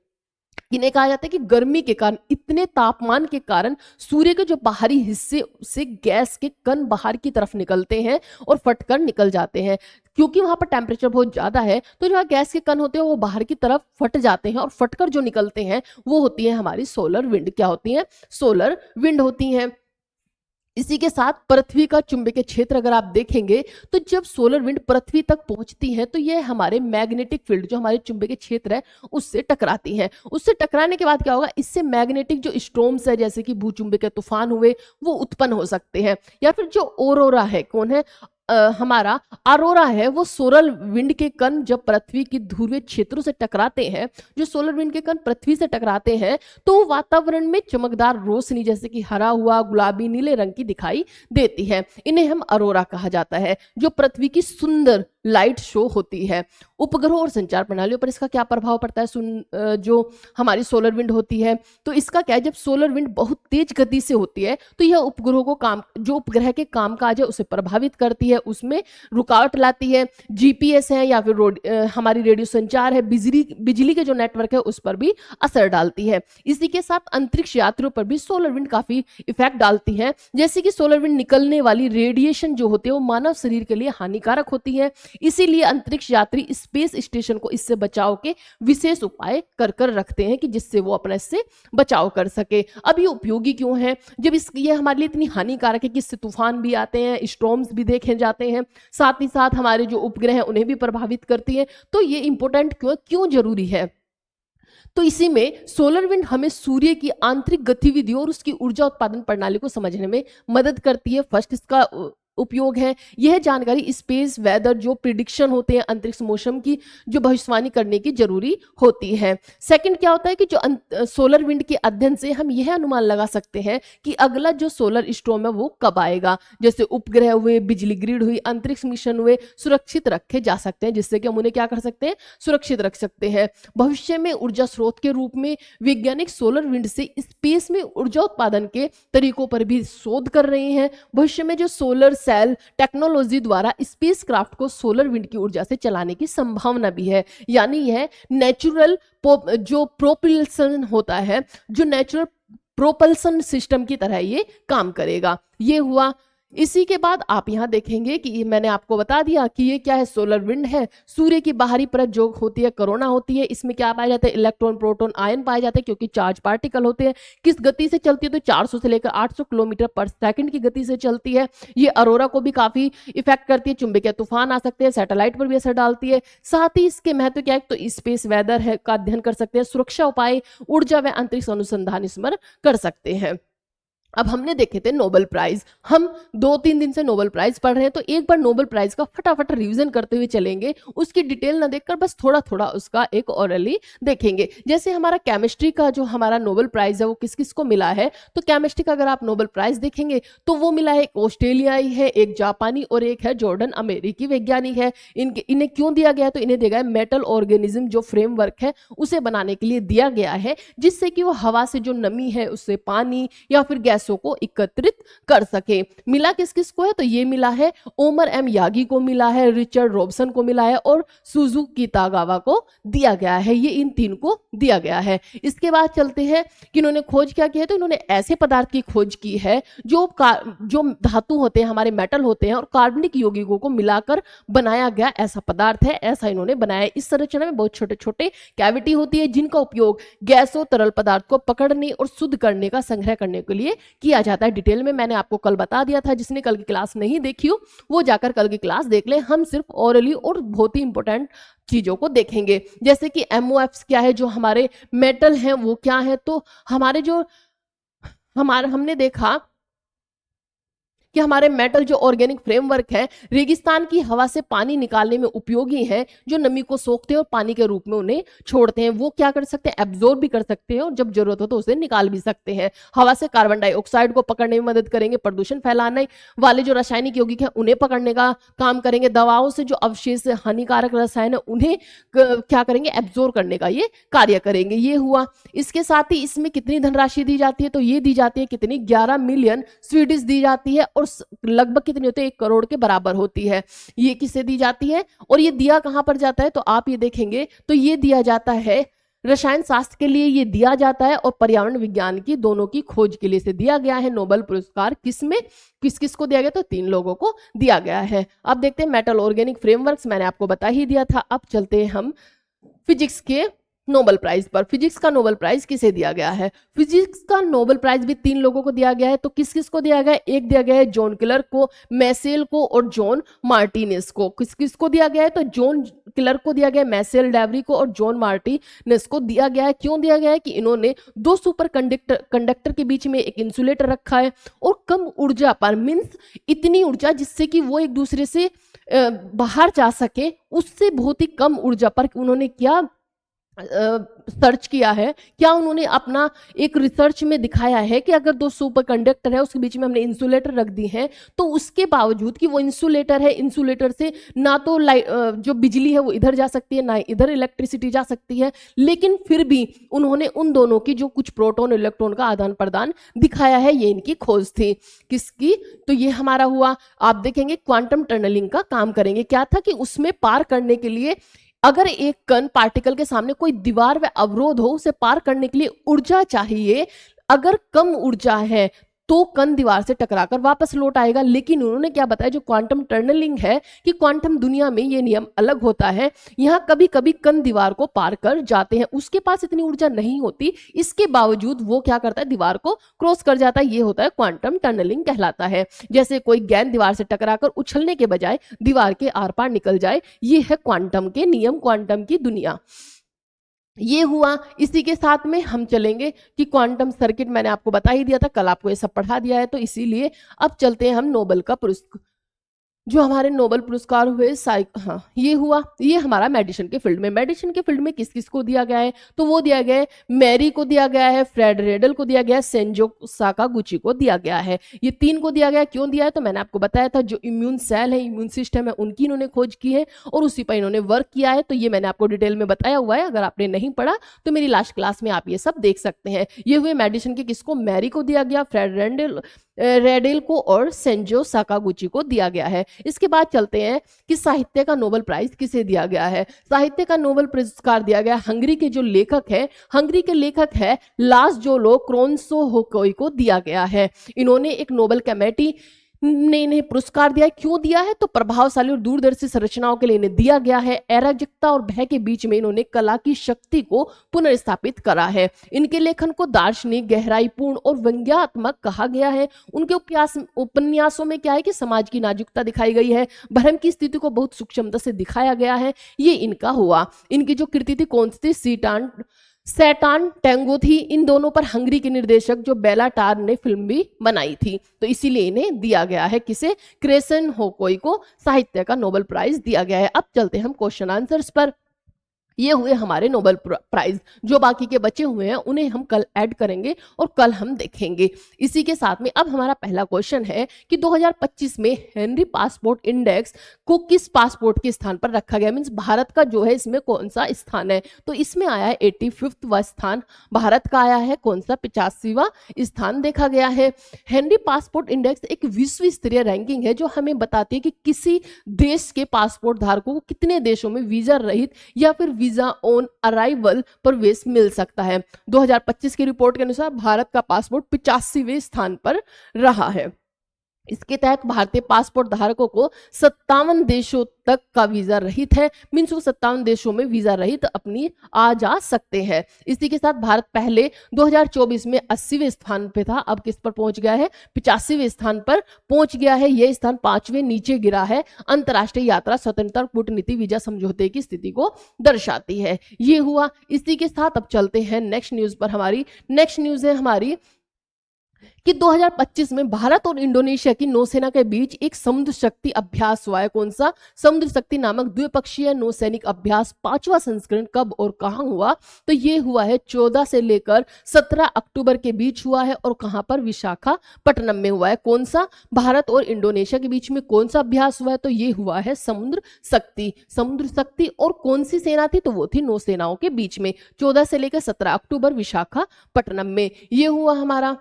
इन्हें कहा जाता है कि गर्मी के कारण, इतने तापमान के कारण सूर्य के जो बाहरी हिस्से से गैस के कण बाहर की तरफ निकलते हैं और फटकर निकल जाते हैं। क्योंकि वहां पर टेम्परेचर बहुत ज्यादा है, तो जो गैस के कण होते हैं वो बाहर की तरफ फट जाते हैं और फटकर जो निकलते हैं वो होती है हमारी सोलर विंड। क्या होती है, सोलर विंड होती हैं। इसी के साथ पृथ्वी का चुंबकीय क्षेत्र अगर आप देखेंगे, तो जब सोलर विंड पृथ्वी तक पहुंचती है तो यह हमारे मैग्नेटिक फील्ड, जो हमारे चुंबकीय क्षेत्र है, उससे टकराती है। उससे टकराने के बाद क्या होगा, इससे मैग्नेटिक जो स्टॉर्म्स है, जैसे कि भूचुंबकीय तूफान हुए, वो उत्पन्न हो सकते हैं। या फिर जो ऑरोरा है, कौन है, हमारा अरोरा है, वो सोलर विंड के कण जब पृथ्वी की ध्रुवीय क्षेत्रों से टकराते हैं, जो सोलर विंड के कण पृथ्वी से टकराते हैं, तो वातावरण में चमकदार रोशनी जैसे कि हरा हुआ, गुलाबी, नीले रंग की दिखाई देती है। इन्हें हम अरोरा कहा जाता है, जो पृथ्वी की सुंदर लाइट शो होती है। उपग्रहों और संचार प्रणालियों पर इसका क्या प्रभाव पड़ता है, जो हमारी सोलर विंड होती है, तो इसका क्या है, जब सोलर विंड बहुत तेज गति से होती है तो यह उपग्रहों को जो उपग्रह के कामकाज है उसे प्रभावित करती है, उसमें रुकावट लाती है। जीपीएस है या फिर हमारी रेडियो संचार है, बिजली के जो नेटवर्क है उस पर भी असर डालती है। इसी के साथ अंतरिक्ष यात्रियों पर भी सोलर विंड काफी इफेक्ट डालती है। जैसे कि सोलर विंड निकलने वाली रेडिएशन जो होती है वो मानव शरीर के लिए हानिकारक होती है, इसीलिए अंतरिक्ष यात्री स्पेस स्टेशन को इससे बचाव के विशेष उपाय कर कर रखते हैं कि जिससे वो अपना इससे बचाव कर सके। अब ये उपयोगी क्यों है, जब ये हमारे लिए इतनी हानिकारक है कि इससे तूफान भी आते हैं, स्टॉर्म्स भी देखे जाते हैं, साथ ही साथ हमारे जो उपग्रह हैं उन्हें भी प्रभावित करती है, तो ये इंपॉर्टेंट क्यों जरूरी है। तो इसी में सोलर विंड हमें सूर्य की आंतरिक गतिविधियों और उसकी ऊर्जा उत्पादन प्रणाली को समझने में मदद करती है। फर्स्ट इसका उपयोग है, यह जानकारी स्पेस वेदर जो प्रिडिक्शन होते हैं, अंतरिक्ष मौसम की जो भविष्यवाणी करने की जरूरी होती है। सेकंड क्या होता है कि जो सोलर विंड के अध्ययन से हम यह अनुमान लगा सकते हैं कि अगला जो सोलर स्टॉर्म है वो कब आएगा। जैसे उपग्रह हुए, बिजली ग्रिड हुई, अंतरिक्ष मिशन हुए, सुरक्षित रखे जा सकते हैं, जिससे कि हम उन्हें क्या कर सकते हैं, सुरक्षित रख सकते हैं। भविष्य में ऊर्जा स्रोत के रूप में वैज्ञानिक सोलर विंड से स्पेस में ऊर्जा उत्पादन के तरीकों पर भी शोध कर रहे हैं। भविष्य में जो सोलर सेल टेक्नोलॉजी द्वारा स्पेस क्राफ्ट को सोलर विंड की ऊर्जा से चलाने की संभावना भी है। यानी यह नेचुरल जो प्रोपल्सन होता है, जो नेचुरल प्रोपल्सन सिस्टम की तरह ये काम करेगा। ये हुआ। इसी के बाद आप यहाँ देखेंगे कि मैंने आपको बता दिया कि ये क्या है, सोलर विंड है। सूर्य की बाहरी परत जो होती है कोरोना होती है, इसमें क्या पाया जाता है, इलेक्ट्रॉन, प्रोटॉन, आयन पाए जाते हैं, क्योंकि चार्ज पार्टिकल होते हैं। किस गति से चलती है, तो 400 से लेकर 800 किलोमीटर पर सेकंड की गति से चलती है। ये अरोरा को भी काफी इफेक्ट करती है, चुंबकीय तूफान आ सकते हैं, सैटेलाइट पर भी असर डालती है। साथ ही इसके महत्व क्या है, तो स्पेस वेदर है का अध्ययन कर सकते हैं, सुरक्षा उपाय, ऊर्जा व अंतरिक्ष अनुसंधान इसमें कर सकते हैं। अब हमने देखे थे नोबेल प्राइज, हम 2-3 दिन से नोबेल प्राइज पढ़ रहे हैं, तो एक बार नोबेल प्राइज का फटाफट रिवीजन करते हुए चलेंगे, उसकी डिटेल ना देखकर बस थोड़ा थोड़ा उसका एक ओरली देखेंगे। जैसे हमारा केमिस्ट्री का जो हमारा नोबेल प्राइज है वो किस किस को मिला है, तो केमिस्ट्री का अगर आप नोबेल प्राइज देखेंगे तो वो मिला है, एक ऑस्ट्रेलियाई है, एक जापानी और एक है जॉर्डन अमेरिकी वैज्ञानिक है। इन्हें क्यों दिया गया है, तो इन्हें दिया गया है मेटल ऑर्गेनिज्म जो फ्रेमवर्क है उसे बनाने के लिए दिया गया है, जिससे कि वो हवा से जो नमी है उससे पानी या फिर गैस गैसों को एकत्रित कर सके। मिला किस किस को है, तो ये मिला है ओमर एम यागी को मिला है, रिचर्ड रॉबसन को मिला है और सुजुकी तागावा को दिया गया है। ये इन 3 को दिया गया है। इसके बाद चलते हैं कि इन्होंने खोज क्या की है, तो इन्होंने ऐसे पदार्थ की खोज की है जो धातु होते हैं, हमारे मेटल होते हैं और कार्बनिक यौगिकों को मिलाकर बनाया गया ऐसा पदार्थ है, ऐसा इन्होंने बनाया है। इस संरचना में बहुत छोटे छोटे कैविटी होती है जिनका उपयोग गैसों तरल पदार्थ को पकड़ने और शुद्ध करने का संग्रह करने के लिए किया जाता है। डिटेल में मैंने आपको कल बता दिया था, जिसने कल की क्लास नहीं देखी हो वो जाकर कल की क्लास देख ले। हम सिर्फ ओरली और बहुत ही इंपॉर्टेंट चीजों को देखेंगे, जैसे कि MOFs क्या है, जो हमारे मेटल हैं वो क्या है। तो हमने देखा कि हमारे मेटल जो ऑर्गेनिक फ्रेमवर्क है रेगिस्तान की हवा से पानी निकालने में उपयोगी है, जो नमी को सोखते हैं और पानी के रूप में उन्हें छोड़ते हैं। वो क्या कर सकते हैं, एब्जॉर्ब भी कर सकते हैं और जब जरूरत हो तो उसे निकाल भी सकते हैं। हवा से कार्बन डाइऑक्साइड को पकड़ने में मदद करेंगे, प्रदूषण फैलाने वाले जो रासायनिक यौगिक है उन्हें पकड़ने का काम करेंगे, दवाओं से जो अवशेष हानिकारक रसायन है उन्हें क्या करेंगे, एब्जॉर्ब करने का ये कार्य करेंगे। ये हुआ। इसके साथ ही इसमें कितनी धनराशि दी जाती है, तो ये दी जाती है कितनी, 11 मिलियन स्वीडिश दी जाती है और लगभग कितनी होती है, 1 करोड़ के बराबर होती है। ये किसे दी जाती है और ये दिया कहां पर जाता है, तो आप ये देखेंगे तो ये दिया जाता है रसायन शास्त्र के लिए, ये दिया जाता है और पर्यावरण विज्ञान की दोनों की खोज के लिए से दिया गया है। नोबेल पुरस्कार किसमें किस किस को दिया गया, तो 3 लोगों को दिया गया है। अब देखते हैं मेटल ऑर्गेनिक फ्रेमवर्क्स, मैंने आपको बता ही दिया था। अब चलते हैं हम फिजिक्स के नोबेल प्राइज पर। फिजिक्स का नोबेल प्राइज किसे दिया गया है, फिजिक्स का नोबेल प्राइज भी 3 लोगों को दिया गया है। तो किस किस को दिया गया है, एक दिया गया है जॉन क्लर्क को, मैसेल को और जॉन मार्टिनेस को। किस किस को दिया गया है, तो जॉन क्लर्क को दिया गया है, मैसेल डेवरी को और जॉन मार्टिनेस को दिया गया है। क्यों दिया गया है, कि इन्होंने 2 सुपर कंडक्टर के बीच में एक इंसुलेटर रखा है और कम ऊर्जा पर, मीन्स इतनी ऊर्जा जिससे कि वो एक दूसरे से बाहर जा सके, उससे बहुत ही कम ऊर्जा पर उन्होंने क्या सर्च किया है, क्या उन्होंने अपना एक रिसर्च में दिखाया है कि अगर 2 सुपर कंडक्टर है उसके बीच में हमने इंसुलेटर रख दी है, तो उसके बावजूद कि वो इंसुलेटर है, इंसुलेटर से ना तो जो बिजली है वो इधर जा सकती है, ना इधर इलेक्ट्रिसिटी जा सकती है, लेकिन फिर भी उन्होंने उन दोनों की जो कुछ प्रोटॉन इलेक्ट्रॉन का आदान प्रदान दिखाया है। ये इनकी खोज थी। किसकी, तो ये हमारा हुआ। आप देखेंगे क्वांटम टनलिंग का काम करेंगे। क्या था कि उसमें पार करने के लिए अगर एक कण पार्टिकल के सामने कोई दीवार व अवरोध हो, उसे पार करने के लिए ऊर्जा चाहिए। अगर कम ऊर्जा है तो कण दीवार से टकराकर वापस लौट आएगा। लेकिन उन्होंने क्या बताया, जो क्वांटम टनलिंग है, कि क्वांटम दुनिया में ये नियम अलग होता है। यहाँ कभी कभी कण दीवार को पार कर जाते हैं, उसके पास इतनी ऊर्जा नहीं होती, इसके बावजूद वो क्या करता है, दीवार को क्रॉस कर जाता है। ये होता है क्वांटम टनलिंग कहलाता है। जैसे कोई गेंद दीवार से टकराकर उछलने के बजाय दीवार के आर पार निकल जाए, ये है क्वांटम के नियम, क्वांटम की दुनिया। ये हुआ। इसी के साथ में हम चलेंगे कि क्वांटम सर्किट मैंने आपको बता ही दिया था, कल आपको ये सब पढ़ा दिया है, तो इसीलिए अब चलते हैं हम नोबेल का पुरस्कार, जो हमारे नोबेल पुरस्कार हुए हाँ ये हुआ। ये हमारा मेडिसिन के फील्ड में, मेडिसिन के फील्ड में किस किस को दिया गया है, तो वो दिया गया है मैरी को दिया गया है, फ्रेड रेडल को दिया गया है, सेंजो साकागुची को दिया गया है। ये 3 को दिया गया है। क्यों दिया है, तो मैंने आपको बताया था, जो इम्यून सेल है, इम्यून सिस्टम है, उनकी इन्होंने खोज की है और उसी पर इन्होंने वर्क किया है। तो ये मैंने आपको डिटेल में बताया हुआ है, अगर आपने नहीं पढ़ा तो मेरी लास्ट क्लास में आप ये सब देख सकते हैं। ये हुए मेडिसिन के, किसको, मैरी को दिया गया, फ्रेड रेडेल को और सेंजो साकागुची को दिया गया है। इसके बाद चलते हैं कि साहित्य का नोबेल प्राइज किसे दिया गया है। साहित्य का नोबेल पुरस्कार दिया गया हंगरी के जो लेखक है, हंगरी के लेखक है लासजोलो क्रोनसोहोकोई को दिया गया है। इन्होंने एक नोबेल कमेटी ने इन्हें पुरस्कार दिया है। क्यों दिया है, तो प्रभावशाली और दूरदर्शी संरचनाओं के लिए इन्हें दिया गया है। अराजकता और भय के बीच में इन्होंने कला की शक्ति को पुनर्स्थापित करा है। इनके लेखन को दार्शनिक, गहराईपूर्ण और व्यंग्यात्मक कहा गया है। उनके उपन्यासों में क्या है कि समाज की नाजुकता दिखाई गई है, भ्रम की स्थिति को बहुत सूक्ष्मता से दिखाया गया है। ये इनका हुआ। इनकी जो कृति थी कौन सी थी, सैटान टैंगो थी। इन दोनों पर हंगरी के निर्देशक जो बेला टार ने फिल्म भी बनाई थी, तो इसीलिए इन्हें दिया गया है। किसे, क्रेसन होकोई को साहित्य का नोबेल प्राइज दिया गया है। अब चलते हैं हम क्वेश्चन आंसर्स पर। ये हुए हमारे नोबेल प्राइज। जो बाकी के बचे हुए हैं उन्हें हम कल ऐड करेंगे और कल हम देखेंगे। इसी के साथ में अब हमारा पहला क्वेश्चन है कि 2025 में हेनरी पासपोर्ट इंडेक्स को किस पासपोर्ट के स्थान पर रखा गया, मींस भारत का जो है इसमें कौन सा स्थान है। तो इसमें आया है 85वां स्थान, भारत का आया है कौन सा 85वां स्थान देखा गया है। हेनरी पासपोर्ट इंडेक्स एक विश्व स्तरीय रैंकिंग है जो हमें बताती है कि किसी देश के पासपोर्ट धारकों को कितने देशों में वीजा रहित या फिर वीजा ऑन अराइवल प्रवेश मिल सकता है। 2025 की रिपोर्ट के अनुसार भारत का पासपोर्ट 85वें स्थान पर रहा है। इसके तहत भारतीय पासपोर्ट धारकों को 57 देशों तक का वीजा रहित है, मीन्स वो 57 देशों में वीजा रहित अपनी आ जा सकते हैं। इसी के साथ भारत पहले 2024 में 80वें स्थान पे था, अब किस पर पहुंच गया है, 85वें स्थान पर पहुंच गया है। यह स्थान 5वें नीचे गिरा है। अंतर्राष्ट्रीय यात्रा स्वतंत्रता कूटनीति वीजा समझौते की स्थिति को दर्शाती है। ये हुआ। इसी के साथ अब चलते हैं नेक्स्ट न्यूज पर। हमारी नेक्स्ट न्यूज है हमारी कि 2025 में भारत और इंडोनेशिया की नौसेना के बीच एक समुद्र शक्ति अभ्यास हुआ है। कौन सा? समुद्र शक्ति नामक द्विपक्षीय नौसैनिक अभ्यास 5वां संस्करण कब और कहां हुआ? तो ये हुआ है 14 से लेकर 17 अक्टूबर के बीच हुआ है। और कहां पर? विशाखापट्टनम में हुआ है। कौन सा? भारत और इंडोनेशिया के बीच में कौन सा अभ्यास हुआ है? तो ये हुआ है समुद्र शक्ति। समुद्र शक्ति और कौन सी सेना थी? तो वो थी नौसेनाओं के बीच में। 14 से लेकर 17 अक्टूबर विशाखापट्टनम में ये हुआ हमारा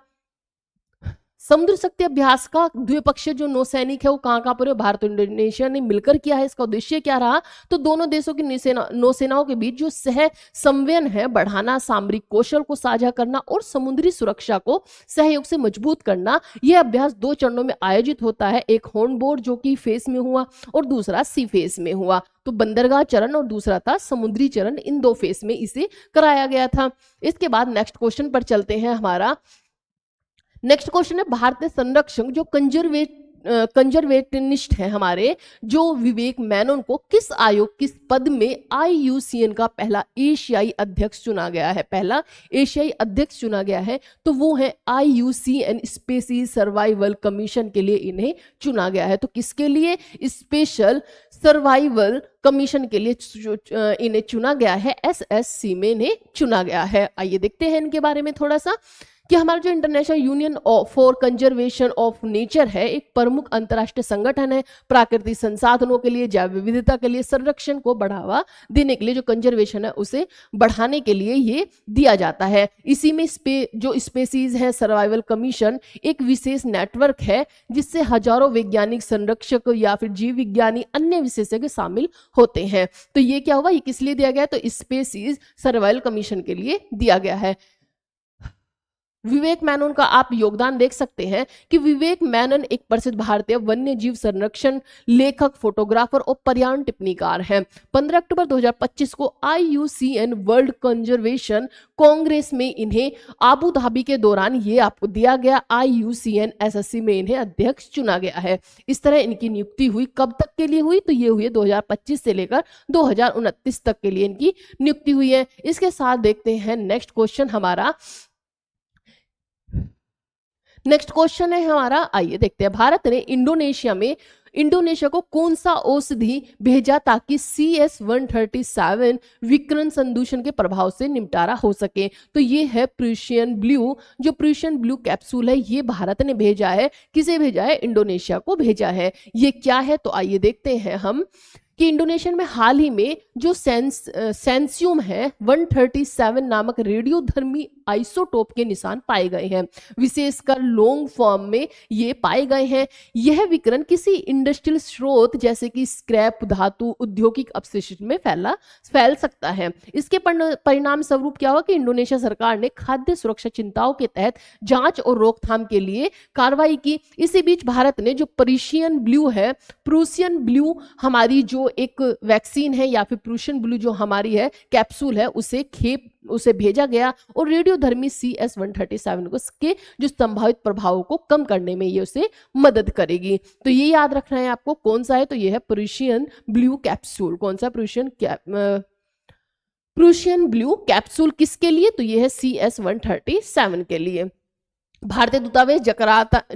समुद्र शक्ति अभ्यास का द्विपक्षीय जो नौसैनिक है वो कहां पर है? भारत और इंडोनेशिया ने मिलकर किया है। इसका उद्देश्य क्या रहा? तो दोनों देशों की नौसेनाओं के बीच जो सह संवयन है बढ़ाना, सामरिक कौशल को साझा करना और समुद्री सुरक्षा को सहयोग से मजबूत करना। यह अभ्यास 2 चरणों में आयोजित होता है। एक हॉर्न बोर्ड जो कि फेस में हुआ और दूसरा सी फेस में हुआ। तो बंदरगाह चरण और दूसरा था समुद्री चरण, इन 2 फेस में इसे कराया गया था। इसके बाद नेक्स्ट क्वेश्चन पर चलते हैं। हमारा नेक्स्ट क्वेश्चन है भारतीय संरक्षक जो कंजर्वेटनिस्ट है हमारे, जो विवेक मेनन को किस आयोग, किस पद में IUCN का पहला एशियाई अध्यक्ष चुना गया है? पहला एशियाई अध्यक्ष चुना गया है तो वो है IUCN स्पेसीज सर्वाइवल कमीशन के लिए इन्हें चुना गया है। तो किसके लिए? स्पेशल सर्वाइवल कमीशन के लिए इन्हें चुना गया है। SSC में इन्हें चुना गया है। आइए देखते हैं इनके बारे में थोड़ा सा कि हमारा जो international union for conservation of nature है एक प्रमुख अंतर्राष्ट्रीय संगठन है। प्राकृतिक संसाधनों के लिए, जैव विविधता के लिए, संरक्षण को बढ़ावा देने के लिए जो कंजर्वेशन है उसे बढ़ाने के लिए ये दिया जाता है। इसी में जो स्पेसीज है सर्वाइवल कमीशन एक विशेष नेटवर्क है जिससे हजारों वैज्ञानिक, संरक्षक या फिर जीव विज्ञानी, अन्य विशेषज्ञ शामिल होते हैं। तो ये क्या हुआ? ये किस लिए दिया गया? तो स्पेसीज सर्वाइवल कमीशन के लिए दिया गया है। विवेक मेनन का आप योगदान देख सकते हैं कि विवेक मेनन एक प्रसिद्ध भारतीय वन्य जीव संरक्षण लेखक, फोटोग्राफर और पर्यावरण टिप्पणीकार हैं। 15 अक्टूबर 2025 को IUCN वर्ल्ड कंजर्वेशन कांग्रेस में इन्हें आबू धाबी के दौरान ये आपको दिया गया IUCN SSC में इन्हें अध्यक्ष चुना गया है। इस तरह इनकी नियुक्ति हुई। कब तक के लिए हुई? तो ये हुई 2025 से लेकर 2029 तक के लिए इनकी नियुक्ति हुई है। इसके साथ देखते हैं नेक्स्ट क्वेश्चन हमारा। नेक्स्ट क्वेश्चन है हमारा, आइए देखते हैं। भारत ने इंडोनेशिया को कौन सा औषधि भेजा ताकि CS-137 विकिरण संदूषण के प्रभाव से निपटारा हो सके? तो ये है प्रूशियन ब्लू। जो प्रूशियन ब्लू कैप्सूल है ये भारत ने भेजा है। किसे भेजा है? इंडोनेशिया को भेजा है। ये क्या है? तो आइए देखते हैं हम कि इंडोनेशिया में हाल ही में जो सेंसियम है 137 नामक रेडियोधर्मी आइसोटोप के निशान पाए गए हैं। विशेषकर लॉन्ग फॉर्म में ये पाए गए हैं। यह विकिरण किसी इंडस्ट्रियल स्रोत जैसे कि स्क्रैप धातु, औद्योगिक अपशिष्ट में फैल सकता है। इसके परिणाम स्वरूप क्या हुआ कि इंडोनेशिया सरकार ने खाद्य सुरक्षा चिंताओं के तहत जांच और रोकथाम के लिए कार्रवाई की। इसी बीच भारत ने जो प्रूशियन ब्लू हमारी जो एक वैक्सीन है या फिर प्रूशियन ब्लू जो हमारी है कैप्सूल है उसे भेजा गया और रेडियोधर्मी CS-137 के जो संभावित प्रभावों को कम करने में ये उसे मदद करेगी। तो ये याद रखना है आपको कौन सा है? तो ये है प्रूशियन ब्लू कैप्सूल। कौन सा? प्रूशियन ब्लू कैप्सूल किसके लिए? तो ये है CS-137 के लिए। भारतीय दूतावास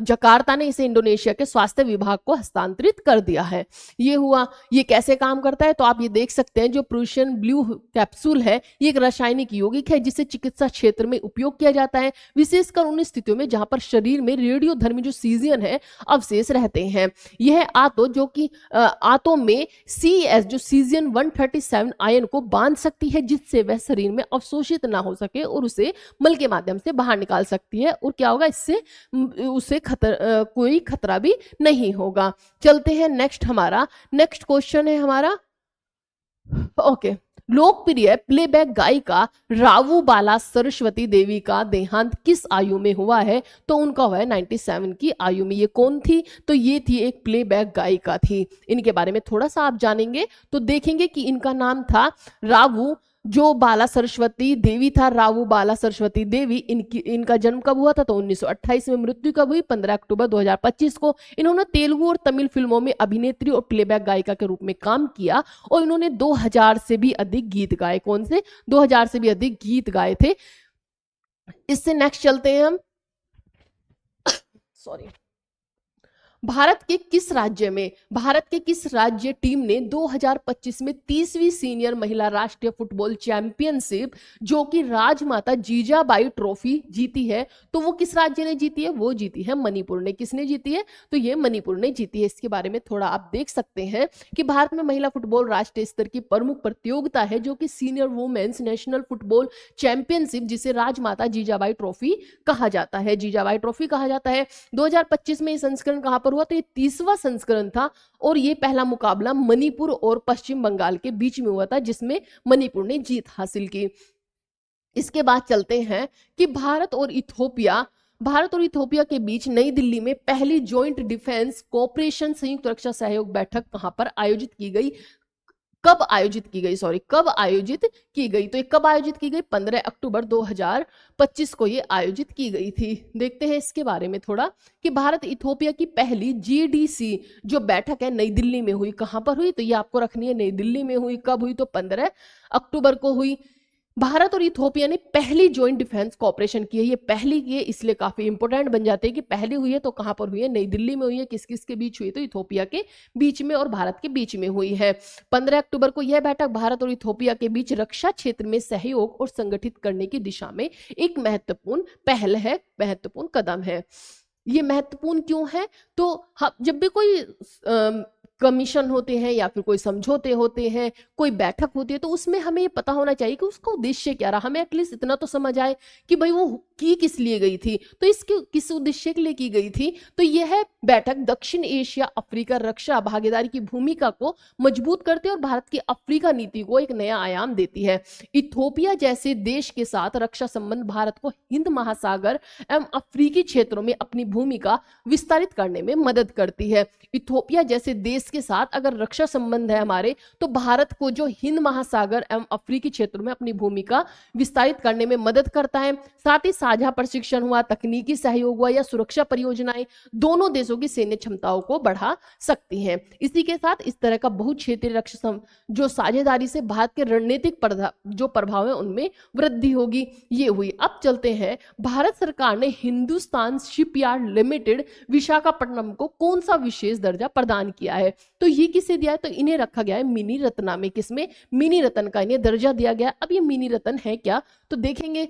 जकार्ता ने इसे इंडोनेशिया के स्वास्थ्य विभाग को हस्तांतरित कर दिया है। ये हुआ। ये कैसे काम करता है तो आप ये देख सकते हैं, जो प्रूशियन ब्लू कैप्सूल है ये एक रासायनिक यौगिक है जिसे चिकित्सा क्षेत्र में उपयोग किया जाता है, विशेषकर उन स्थितियों में जहां पर शरीर में रेडियोधर्मी जो सीजियन है अवशेष रहते हैं। यह आतो जो कि आतों में CS जो सीजियन 137 आयन को बांध सकती है, जिससे वह शरीर में अवशोषित ना हो सके और उसे मल के माध्यम से बाहर निकाल सकती है, और क्या होगा, इससे उसे कोई खतरा भी नहीं होगा। चलते हैं नेक्स्ट। हमारा नेक्स्ट क्वेश्चन है हमारा, ओके, लोकप्रिय प्लेबैक गायिका रावू बाला सरस्वती देवी का देहांत किस आयु में हुआ है तो उनका हुआ है 97 की आयु में। ये कौन थी तो ये थी एक प्लेबैक गायिका थी। इनके बारे में थोड़ा सा आप जानेंगे तो देखेंगे कि इनका नाम था रावू जो बाला सरस्वती देवी था। रावू बाला सरस्वती देवी, इनका जन्म कब हुआ था तो 1928 में। मृत्यु कब हुई 15 अक्टूबर 2025 को। इन्होंने तेलुगु और तमिल फिल्मों में अभिनेत्री और प्लेबैक गायिका के रूप में काम किया और इन्होंने 2000 से भी अधिक गीत गाए। कौन से? 2000 से भी अधिक गीत गाए थे। इससे नेक्स्ट चलते हैं हम, सॉरी, भारत के किस राज्य टीम ने 2025 में 30वीं सीनियर महिला राष्ट्रीय फुटबॉल चैंपियनशिप जो कि राजमाता जीजाबाई ट्रॉफी जीती है, तो वो किस राज्य ने जीती है? वो जीती है मणिपुर ने। किसने जीती है? तो ये मणिपुर ने जीती है। इसके बारे में थोड़ा आप देख सकते हैं कि भारत में महिला फुटबॉल राष्ट्रीय स्तर की प्रमुख प्रतियोगिता है जो कि senior women's national football championship, जिसे राजमाता जीजाबाई ट्रॉफी कहा जाता है। जीजाबाई ट्रॉफी कहा जाता है। 2025 में ये संस्करण कहां पर हुआ तो ये 30वां संस्करण था और ये पहला मुकाबला मणिपुर और पश्चिम बंगाल के बीच में हुआ था जिसमें मणिपुर ने जीत हासिल की। इसके बाद चलते हैं कि भारत और इथोपिया के बीच नई दिल्ली में पहली जॉइंट डिफेंस कोऑपरेशन संयुक्त रक्षा सहयोग बैठक कहां पर आयोजित की गई? कब आयोजित की गई? तो ये कब आयोजित की गई? 15 अक्टूबर 2025 को ये आयोजित की गई थी। देखते हैं इसके बारे में थोड़ा कि भारत इथोपिया की पहली GDC जो बैठक है नई दिल्ली में हुई। कहां पर हुई? तो ये आपको रखनी है, नई दिल्ली में हुई। कब हुई? तो 15 अक्टूबर को हुई। भारत और इथोपिया ने पहली ज्वाइंट डिफेंस कोऑपरेशन की है। ये पहली की है इसलिए काफी इंपॉर्टेंट बन जाते हैं कि पहली हुई है तो कहां पर हुई है? नई दिल्ली में हुई है। किस किस के बीच हुई? तो इथोपिया के बीच में और भारत के बीच में हुई है। 15 अक्टूबर को यह बैठक भारत और इथोपिया के बीच रक्षा क्षेत्र में सहयोग और संगठित करने की दिशा में एक महत्वपूर्ण पहल है, महत्वपूर्ण कदम है। ये महत्वपूर्ण क्यों है? तो जब भी कोई कमीशन होते हैं या फिर कोई समझौते होते हैं, कोई बैठक होती है, तो उसमें हमें ये पता होना चाहिए कि उसका उद्देश्य क्या रहा। हमें एटलीस्ट इतना तो समझ आए कि भाई वो की किस लिए गई थी, तो इसके किस उद्देश्य के लिए की गई थी। तो यह बैठक दक्षिण एशिया अफ्रीका रक्षा भागीदारी की भूमिका को मजबूत करती है और भारत की अफ्रीका नीति को एक नया आयाम देती है। इथोपिया जैसे देश के साथ रक्षा संबंध भारत को हिंद महासागर एवं अफ्रीकी क्षेत्रों में अपनी भूमिका विस्तारित करने में मदद करती है। इथोपिया जैसे देश के साथ अगर रक्षा संबंध है हमारे, तो भारत को जो हिंद महासागर एवं अफ्रीकी क्षेत्रों में अपनी भूमिका विस्तारित करने में मदद करता है। साथ ही साझा प्रशिक्षण हुआ, तकनीकी सहयोग हुआ या सुरक्षा परियोजनाएं दोनों देशों की सैन्य क्षमताओं को बढ़ा सकती हैं। इसी के साथ इस तरह का बहुक्षेत्रीय रक्षा जो साझेदारी से भारत के रणनीतिक जो प्रभाव है उनमें वृद्धि होगी। ये हुई। अब चलते हैं, भारत सरकार ने हिंदुस्तान शिपयार्ड लिमिटेड विशाखापट्टनम को कौन सा विशेष दर्जा प्रदान किया है? तो ये किसे दिया है? तो इन्हें रखा गया है मिनी रत्ना में। किसमें? मिनी रत्न का इन्हें दर्जा दिया गया। अब ये मिनी रत्न है क्या तो देखेंगे।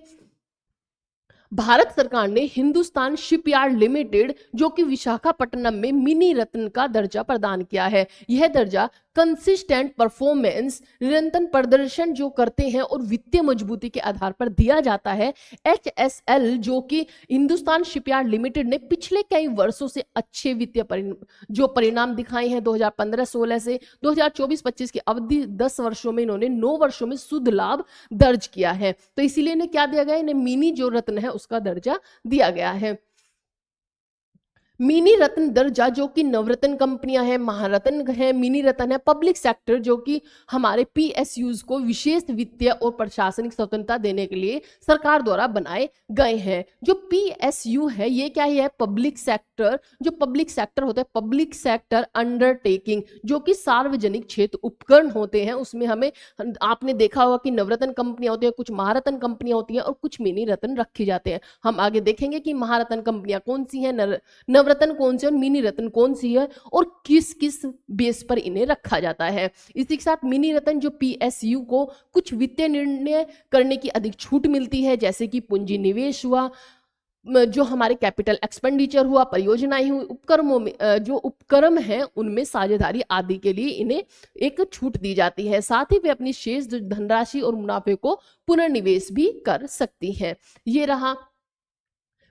भारत सरकार ने हिंदुस्तान शिपयार्ड लिमिटेड जो कि विशाखापट्टनम में मिनी रत्न का दर्जा प्रदान किया है। यह दर्जा कंसिस्टेंट परफॉर्मेंस, निरंतर प्रदर्शन जो करते हैं और वित्तीय मजबूती के आधार पर दिया जाता है। HSL जो कि हिंदुस्तान शिपयार्ड लिमिटेड ने पिछले कई वर्षों से अच्छे वित्तीय जो परिणाम दिखाए हैं 2015-16 से 2024-25 की अवधि 10 वर्षों में इन्होंने 9 वर्षों में शुद्ध लाभ दर्ज किया है, तो इसीलिए इन्हें क्या दिया गया? इन्हें मिनी जो रत्न है उसका दर्जा दिया गया है। मिनी रत्न दर्जा जो कि नवरत्न कंपनियां हैं, महारत्न है, मिनी रत्न है, पब्लिक सेक्टर जो कि हमारे पीएसयूज को विशेष वित्तीय और प्रशासनिक स्वतंत्रता देने के लिए सरकार द्वारा बनाए गए हैं। जो पीएसयू है ये क्या है? पब्लिक सेक्टर, जो पब्लिक सेक्टर होता है पब्लिक सेक्टर अंडरटेकिंग, जो कि सार्वजनिक क्षेत्र उपकरण होते हैं। उसमें हमें, आपने देखा होगा कि नवरत्न कंपनियां होती है, कुछ महारत्न कंपनियां होती हैं और कुछ मिनी रत्न रखे जाते हैं। हम आगे देखेंगे कि महारत्न कंपनियां कौन सी हैं, नवरत्न कौन सी और मिनी रत्न कौन सी है और किस किस बेस पर इन्हें रखा जाता है। इसी के साथ मिनी रत्न जो पीएसयू को कुछ वित्तीय निर्णय करने की अधिक छूट मिलती है, जैसे कि पूंजी निवेश हुआ, जो हमारे कैपिटल एक्सपेंडिचर हुआ, परियोजनाएं हुई, उपक्रमों में जो उपक्रम है उनमें साझेदारी आदि के लिए इन्हें एक छूट दी जाती है। साथ ही वे अपनी शेष धनराशि और मुनाफे को पुनर्निवेश भी कर सकती हैं। ये रहा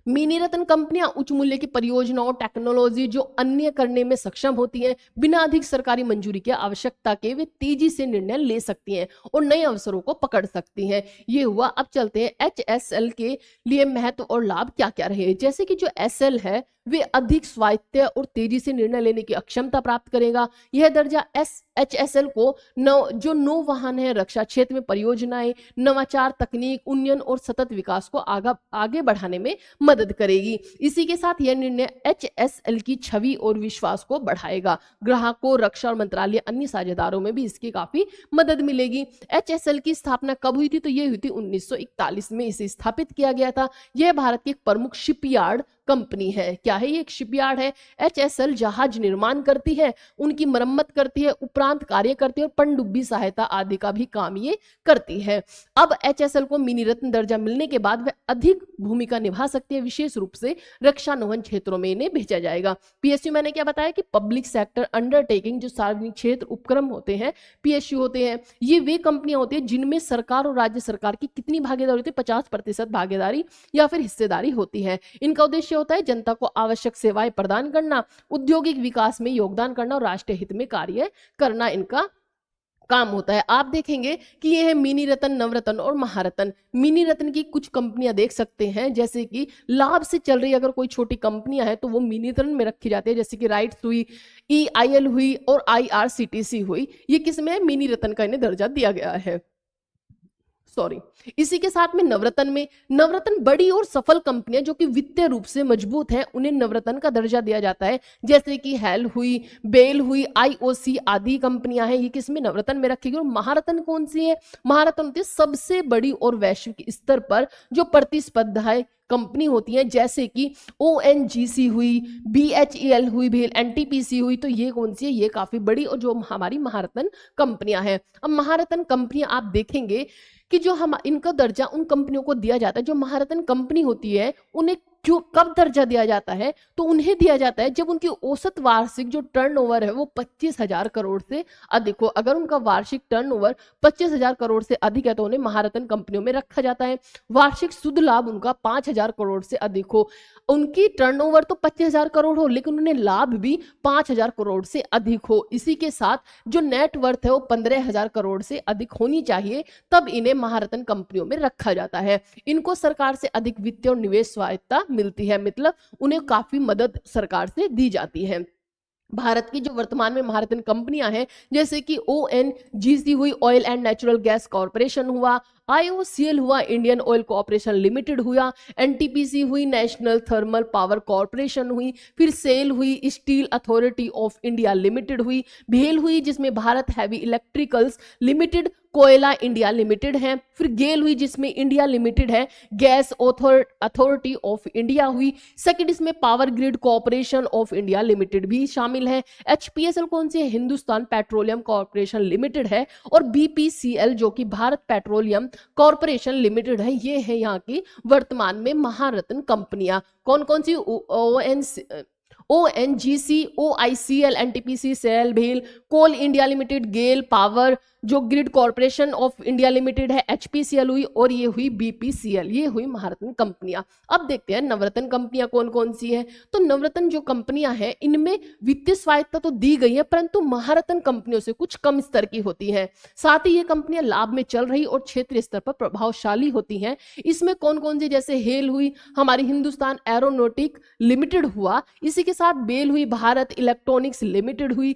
मिनी रत्न कंपनियां उच्च मूल्य की परियोजनाओं, टेक्नोलॉजी जो अन्य करने में सक्षम होती हैं, बिना अधिक सरकारी मंजूरी की आवश्यकता के वे तेजी से निर्णय ले सकती हैं और नए अवसरों को पकड़ सकती हैं। ये हुआ। अब चलते हैं एचएसएल के लिए महत्व और लाभ क्या क्या रहे। जैसे कि जो एसएल है वे अधिक स्वायत्त और तेजी से निर्णय लेने की अक्षमता प्राप्त करेगा। यह दर्जा एचएसएल को जो नौवहन है, रक्षा क्षेत्र में परियोजनाएं, नवाचार, तकनीक, उन्नयन और सतत विकास को आगे बढ़ाने में मदद करेगी। इसी के साथ यह निर्णय एचएसएल की छवि और विश्वास को बढ़ाएगा। ग्राहकों, रक्षा मंत्रालय, अन्य साझेदारों में भी इसकी काफी मदद मिलेगी। एचएसएल की स्थापना कब हुई थी? तो ये हुई थी 1941 में इसे स्थापित किया गया था। यह भारत की एक प्रमुख शिपयार्ड कंपनी है। क्या है? ये एक शिपयार्ड है। एचएसएल जहाज निर्माण करती है, उनकी मरम्मत करती है, उपरांत कार्य करती है और पनडुब्बी सहायता आदि का भी काम ये करती है। अब एचएसएल को मिनी रत्न दर्जा मिलने के बाद वह अधिक भूमिका निभा सकती है, विशेष रूप से रक्षा नौवहन क्षेत्रों में इन्हें भेजा जाएगा। पीएसयू मैंने क्या बताया कि पब्लिक सेक्टर अंडरटेकिंग, जो सार्वजनिक क्षेत्र उपक्रम होते हैं, पीएसयू होते हैं, ये वे कंपनियां होती है जिनमें सरकार और राज्य सरकार की कितनी भागीदारी होती है? 50% भागीदारी या फिर हिस्सेदारी होती है। इनका उद्देश्य होता है जनता को आवश्यक सेवाएं प्रदान करना, औद्योगिक विकास में योगदान करना और राष्ट्रीय हित में कार्य करना इनका काम होता है। आप देखेंगे कि ये है मिनी रत्न, नवरत्न और महारत्न। मिनी रत्न की कुछ कंपनियां देख सकते हैं, जैसे कि लाभ से चल रही अगर कोई छोटी कंपनियां हैं तो वो मिनी रत्न में रखी जाती है, जैसे कि राइट्स हुई, ईआईएल हुई और आईआरसीटीसी हुई। ये किसमें है? मिनी रत्न का इन्हें दर्जा दिया गया है। सॉरी। इसी के साथ में नवरत्न बड़ी और सफल कंपनियां जो कि वित्तीय रूप से मजबूत हैं, उन्हें नवरत्न का दर्जा दिया जाता है, जैसे कि हेल हुई, बेल हुई, आईओसी आदि कंपनियां हैं, ये किसमें? नवरत्न में रखेगी। और महारत्न कौन सी है? महारत्न होती है सबसे बड़ी और वैश्विक स्तर पर जो प्रतिस्पर्धाएं कंपनी होती हैं, जैसे कि ओएनजीसी हुई, बीएचईएल हुई, भेल, एनटीपीसी हुई। तो ये कौन सी है? ये काफी बड़ी और जो हमारी महारत्न कंपनियां हैं। अब महारत्न कंपनियां आप देखेंगे कि जो हम इनका दर्जा उन कंपनियों को दिया जाता है, जो महारत्न कंपनी होती है उन्हें क्यों कब दर्जा दिया जाता है? तो उन्हें दिया जाता है जब उनकी औसत वार्षिक जो टर्नओवर है वो 25,000 करोड़ से अधिक हो। अगर उनका वार्षिक टर्नओवर 25,000 करोड़ से अधिक है तो उन्हें महारत्न कंपनियों में रखा जाता है। वार्षिक शुद्ध लाभ उनका 5,000 करोड़ से अधिक हो। उनकी टर्नओवर तो 25,000 करोड़ हो लेकिन उन्हें लाभ भी 5,000 करोड़ से अधिक हो। इसी के साथ जो नेट वर्थ है वो 15,000 करोड़ से अधिक होनी चाहिए, तब इन्हें महारत्न कंपनियों में रखा जाता है। इनको सरकार से अधिक वित्तीय और निवेश स्वायत्तता मिलती है, मतलब उन्हें काफी मदद सरकार से दी जाती है। भारत की जो वर्तमान में महारत्न कंपनियां हैं, जैसे कि ओएनजीसी हुई, oil and natural gas corporation हुआ, आईओसीएल हुआ, इंडियन ऑयल कॉर्पोरेशन लिमिटेड हुआ, एनटीपीसी हुई, नेशनल थर्मल पावर कॉर्पोरेशन हुई, फिर सेल हुई, steel authority of India limited हुई, भेल हुई जिसमें भारत हैवी इलेक्ट्रिकल्स लिमिटेड, कोयला इंडिया लिमिटेड है, फिर गेल हुई जिसमें इंडिया लिमिटेड है, गैस अथॉरिटी ऑफ इंडिया हुई, सेकंड इसमें power grid corporation of India limited भी शामिल है, एचपीएसएल कौन सी है? हिंदुस्तान पेट्रोलियम कॉर्पोरेशन लिमिटेड है, और बीपीसीएल जो कि भारत पेट्रोलियम कॉर्पोरेशन लिमिटेड है। ये है यहाँ की वर्तमान में महारत्न कंपनियां। कौन कौन सी? ओएनजीसी, ओआईसीएल, एनटीपीसी, सेल, भेल, कोल इंडिया लिमिटेड, गेल पावर, जो grid corporation of India limited है HPCL हुई, और ये हुई BPCL, ये हुई महारत्न कंपनियां। अब देखते हैं नवरत्न कंपनियां कौन कौन सी है। तो नवरत्न जो कंपनियां हैं इनमें वित्तीय स्वायत्तता तो दी गई है, परंतु महारत्न कंपनियों से कुछ कम स्तर की होती है। साथ ही ये कंपनियां लाभ में चल रही और क्षेत्रीय स्तर पर प्रभावशाली होती हैं। इसमें कौन कौन सी, जैसे हेल हुई हमारी हिंदुस्तान एरोनॉटिक लिमिटेड हुआ, इसी के साथ बेल हुई भारत इलेक्ट्रॉनिक्स लिमिटेड हुई,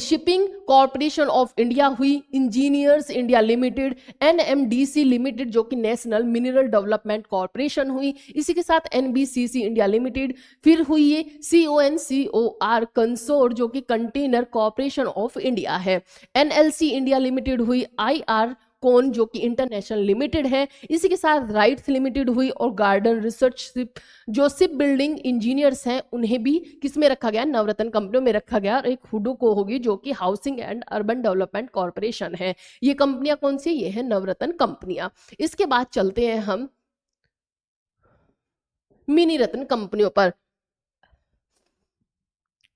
शिपिंग कॉर्पोरेशन ऑफ इंडिया हुई, engineers India limited, NMDC limited जो कि नेशनल मिनरल डेवलपमेंट कॉर्पोरेशन हुई, इसी के साथ NBCC इंडिया लिमिटेड, फिर हुई ये CONCOR कंसोर जो कि कंटेनर कॉर्पोरेशन ऑफ इंडिया है, NLC इंडिया लिमिटेड हुई, IR कौन जो कि इंटरनेशनल लिमिटेड है, इसी के साथ राइट्स लिमिटेड हुई, और गार्डन रिसर्च शिप जो शिप बिल्डिंग इंजीनियर्स हैं उन्हें भी किस में रखा गया, नवरत्न कंपनियों में रखा गया। और एक हुडको होगी जो कि housing and urban development corporation है। ये कंपनियां कौन सी, ये है नवरत्न कंपनियां। इसके बाद चलते हैं हम मिनी रत्न कंपनियों पर।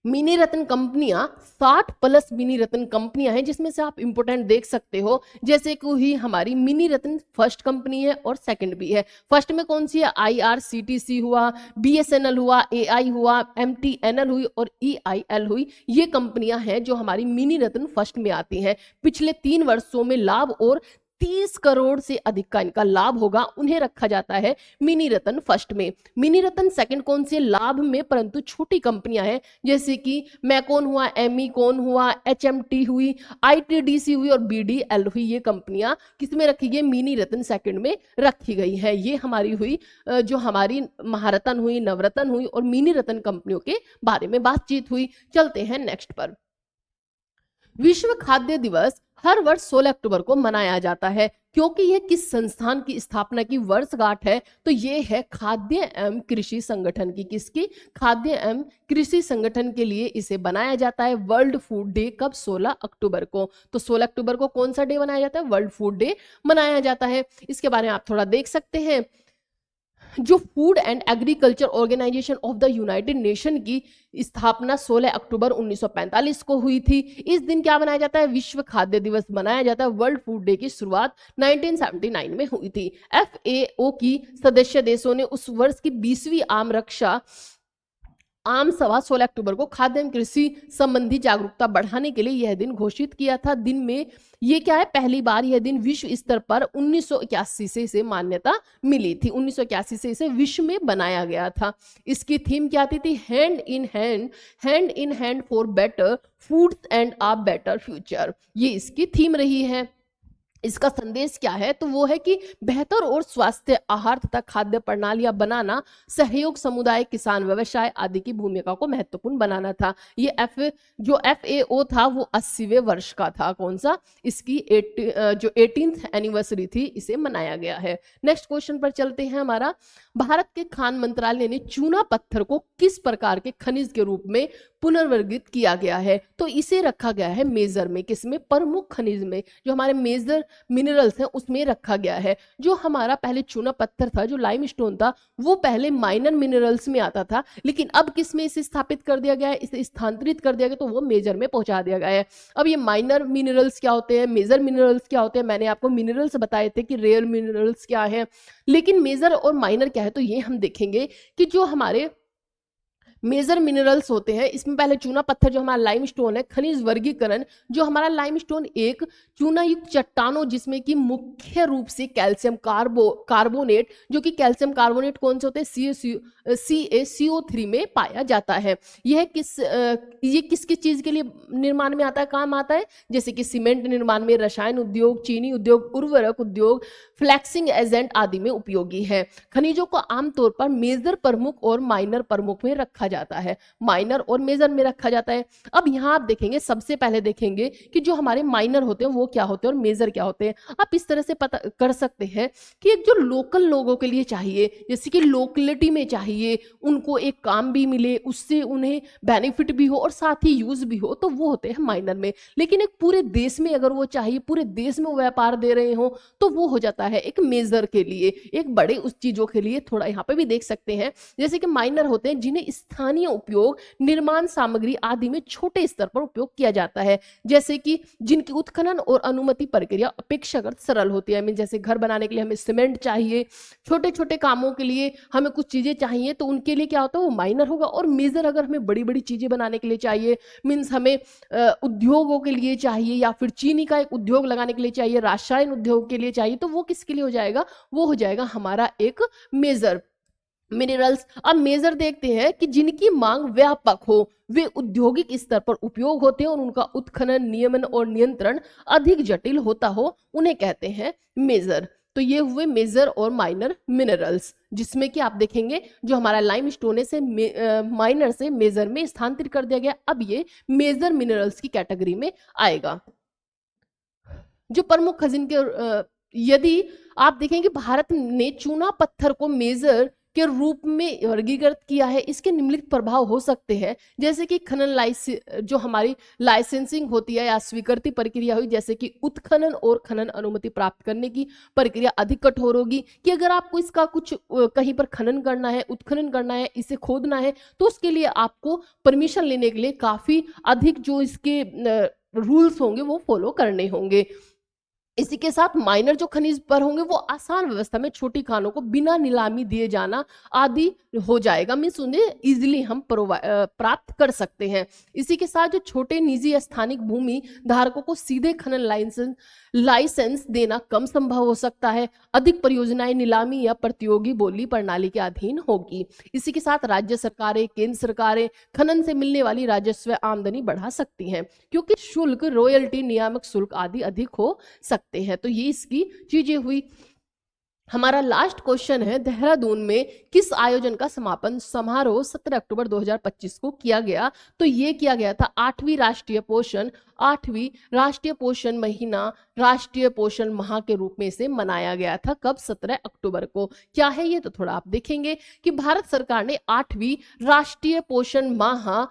मिनी रत्न कंपनियां 60 प्लस मिनी रत्न कंपनियां हैं, जिसमें से आप इंपोर्टेंट देख सकते हो, जैसे कि हुई हमारी मिनी रत्न फर्स्ट कंपनी है और सेकंड भी है। फर्स्ट में कौन सी है, IRCTC हुआ, BSNL हुआ, AI हुआ, MTNL हुई और EIL हुई। ये कंपनियां हैं जो हमारी मिनी रत्न फर्स्ट में आती हैं। पिछले 3 वर्षों में लाभ और 30 करोड़ से अधिक का इनका लाभ होगा, उन्हें रखा जाता है मिनी रत्न फर्स्ट में। मिनी रत्न सेकंड कौन से, लाभ में परंतु छोटी कंपनियां हैं, जैसे कि मैकॉन हुआ, एमीकॉन हुआ, HMT हुई, ITDC हुई और BDL हुई। ये कंपनियां किसमें रखी गई, मिनी रत्न सेकंड में रखी गई है। ये हमारी हुई जो हमारी महारत्न हुई, नवरत्न हुई और मिनी रत्न कंपनियों के बारे में बातचीत हुई। चलते हैं नेक्स्ट पर। विश्व खाद्य दिवस हर वर्ष 16 अक्टूबर को मनाया जाता है, क्योंकि यह किस संस्थान की स्थापना की वर्षगांठ है, तो यह है खाद्य एवं कृषि संगठन की। किसकी, खाद्य एवं कृषि संगठन के लिए इसे बनाया जाता है। वर्ल्ड फूड डे कब, 16 अक्टूबर को। तो 16 अक्टूबर को कौन सा डे मनाया जाता है, वर्ल्ड फूड डे मनाया जाता है। इसके बारे में आप थोड़ा देख सकते हैं। जो Food and Agriculture Organization of the United Nation की स्थापना 16 अक्टूबर 1945 को हुई थी। इस दिन क्या मनाया जाता है, विश्व खाद्य दिवस मनाया जाता है। वर्ल्ड फूड डे की शुरुआत 1979 में हुई थी। FAO की सदस्य देशों ने उस वर्ष की 20वीं आम सभा 16 अक्टूबर को खाद्य एवं कृषि संबंधी जागरूकता बढ़ाने के लिए यह दिन घोषित किया था। दिन में ये क्या है, पहली बार यह दिन विश्व स्तर पर 1981 से इसे मान्यता मिली थी। 1981 से इसे विश्व में बनाया गया था। इसकी थीम क्या थी, hand in hand for better food and a better future. ये इसकी थीम रही है। इसका संदेश क्या है, तो वो है कि बेहतर और स्वास्थ्य आहार तथा खाद्य प्रणालियां बनाना, सहयोग समुदाय, किसान, व्यवसाय आदि की भूमिका को महत्वपूर्ण बनाना था। ये जो FAO था वो 80वें वर्ष का था। कौन सा, इसकी जो 18th एनिवर्सरी थी, इसे मनाया गया है। नेक्स्ट क्वेश्चन पर चलते हैं हमारा। भारत के खान मंत्रालय ने चूना पत्थर को किस प्रकार के खनिज के रूप में पुनर्वर्गीकृत किया गया है, तो इसे रखा गया है मेजर में। किसमें, प्रमुख खनिज में, जो हमारे मेजर मिनरल्स हैं उसमें रखा गया है। जो हमारा पहले चूना पत्थर था, जो लाइमस्टोन था, वो पहले माइनर मिनरल्स में आता था, लेकिन अब किस में इसे स्थापित कर दिया गया है, इसे स्थानांतरित कर दिया गया, तो वो मेजर में पहुंचा दिया गया है। अब ये माइनर मिनरल्स क्या होते हैं, मेजर मिनरल्स क्या होते हैं, मैंने आपको मिनरल्स बताए थे कि रेयर मिनरल्स क्या है, लेकिन मेजर और माइनर क्या है, तो ये हम देखेंगे कि जो हमारे मेजर मिनरल्स होते हैं, इसमें पहले चूना पत्थर जो हमारा लाइमस्टोन है, खनिज वर्गीकरण, जो हमारा लाइमस्टोन एक चूना युक्त चट्टानों जिसमें कि मुख्य रूप से कैल्शियम कार्बोनेट, जो कि कैल्शियम कार्बोनेट कौन से होते हैं, CaCO3 में पाया जाता है। यह ये किस किस चीज के लिए निर्माण में आता है, काम आता है, जैसे कि सीमेंट निर्माण में, रसायन उद्योग, चीनी उद्योग, उर्वरक उद्योग, फ्लैक्सिंग एजेंट आदि में उपयोगी है। खनिजों को आमतौर पर मेजर प्रमुख और माइनर प्रमुख में रखा जाता है, माइनर और मेजर में रखा जाता है। अब यहाँ आप देखेंगे, सबसे पहले देखेंगे कि जो हमारे माइनर होते हैं वो क्या होते हैं और मेजर क्या होते हैं। आप इस तरह से पता कर सकते हैं कि एक जो लोकल लोगों के लिए चाहिए, जैसे कि लोकलिटी में चाहिए, उनको एक काम भी मिले, उससे उन्हें बेनिफिट भी हो और साथ ही यूज भी हो, तो वो होते हैं माइनर में। लेकिन एक पूरे देश में अगर वो चाहिए, पूरे देश में वो व्यापार दे रहे हो, तो वो हो जाता है एक मेजर के लिए, एक बड़े उस चीजों के लिए। थोड़ा यहाँ पे भी देख सकते हैं, जैसे कि माइनर होते हैं जिन्हें स्थानीय उपयोग, निर्माण सामग्री आदि में छोटे स्तर पर उपयोग किया जाता है, जैसे कि जिनकी उत्खनन और अनुमति प्रक्रिया अपेक्षाकृत सरल होती है। जैसे घर बनाने के लिए हमें सीमेंट चाहिए, छोटे छोटे कामों के लिए हमें कुछ चीजें चाहिए, तो उनके लिए क्या होता है वो माइनर होगा। और मेजर अगर हमें बड़ी बड़ी चीजें बनाने के लिए चाहिए, मीन्स हमें उद्योगों के लिए चाहिए या फिर चीनी का एक उद्योग लगाने के लिए चाहिए, रासायन उद्योग के लिए चाहिए, तो वो किसके लिए हो जाएगा, वो हो जाएगा हमारा एक मेजर। मिनरल्स, अब मेजर देखते हैं कि जिनकी मांग व्यापक हो, वे औद्योगिक स्तर पर उपयोग होते हैं और उनका उत्खनन, नियमन और नियंत्रण अधिक जटिल होता हो, उन्हें कहते हैं मेजर। तो ये हुए मेजर और माइनर मिनरल्स, जिसमें कि आप देखेंगे जो हमारा लाइमस्टोन है से माइनर से मेजर में स्थानांतरित कर दिया गया, अब ये मेजर मिनरल्स की कैटेगरी में आएगा। जो प्रमुख खनिज के यदि आप देखेंगे भारत ने चूना पत्थर को मेजर के रूप में वर्गीकृत किया है, इसके निम्नलिखित प्रभाव हो सकते हैं, जैसे कि खनन जो हमारी लाइसेंसिंग होती है या स्वीकृति प्रक्रिया हुई, जैसे कि उत्खनन और खनन अनुमति प्राप्त करने की प्रक्रिया अधिक कठोर होगी, कि अगर आपको इसका कुछ कहीं पर खनन करना है, उत्खनन करना है, इसे खोदना है, तो उसके लिए आपको परमिशन लेने के लिए काफी अधिक जो इसके रूल्स होंगे वो फॉलो करने होंगे। इसी के साथ माइनर जो खनिज पर होंगे वो आसान व्यवस्था में छोटी खानों को बिना नीलामी दिए जाना आदि हो जाएगा, मीन्स उन्हें इजिली हम प्राप्त कर सकते हैं। इसी के साथ जो छोटे निजी स्थानिक भूमि धारकों को सीधे खनन लाइसेंस देना कम संभव हो सकता है। अधिक परियोजनाएं नीलामी या प्रतियोगी बोली प्रणाली के अधीन होगी। इसी के साथ राज्य सरकारें, केंद्र सरकारें खनन से मिलने वाली राजस्व आमदनी बढ़ा सकती हैं, क्योंकि शुल्क, रॉयल्टी, नियामक शुल्क आदि अधिक हो सकते हैं। तो ये इसकी चीजें हुई। हमारा लास्ट क्वेश्चन है, देहरादून में किस आयोजन का समापन समारोह 17 अक्टूबर 2025 को किया गया? तो ये किया गया था 8वीं राष्ट्रीय पोषण महीना, राष्ट्रीय पोषण माह के रूप में इसे मनाया गया था। कब? 17 अक्टूबर को। क्या है ये, तो थोड़ा आप देखेंगे कि भारत सरकार ने 8वीं राष्ट्रीय पोषण माह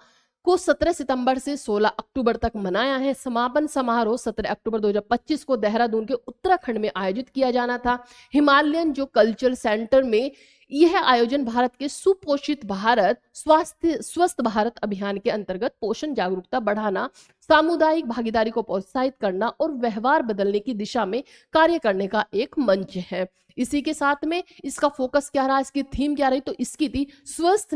को 17 सितंबर से 16 अक्टूबर तक मनाया है। समापन समारोह 17 अक्टूबर 2025 को देहरादून के उत्तराखंड में आयोजित किया जाना था। हिमालयन जो कल्चर सेंटर में यह आयोजन भारत के सुपोषित भारत, स्वस्थ भारत अभियान के अंतर्गत पोषण जागरूकता बढ़ाना, सामुदायिक भागीदारी को प्रोत्साहित करना और व्यवहार बदलने की दिशा में कार्य करने का एक मंच है। इसी के साथ में इसका फोकस क्या रहा, इसकी थीम क्या रही, तो इसकी थी स्वस्थ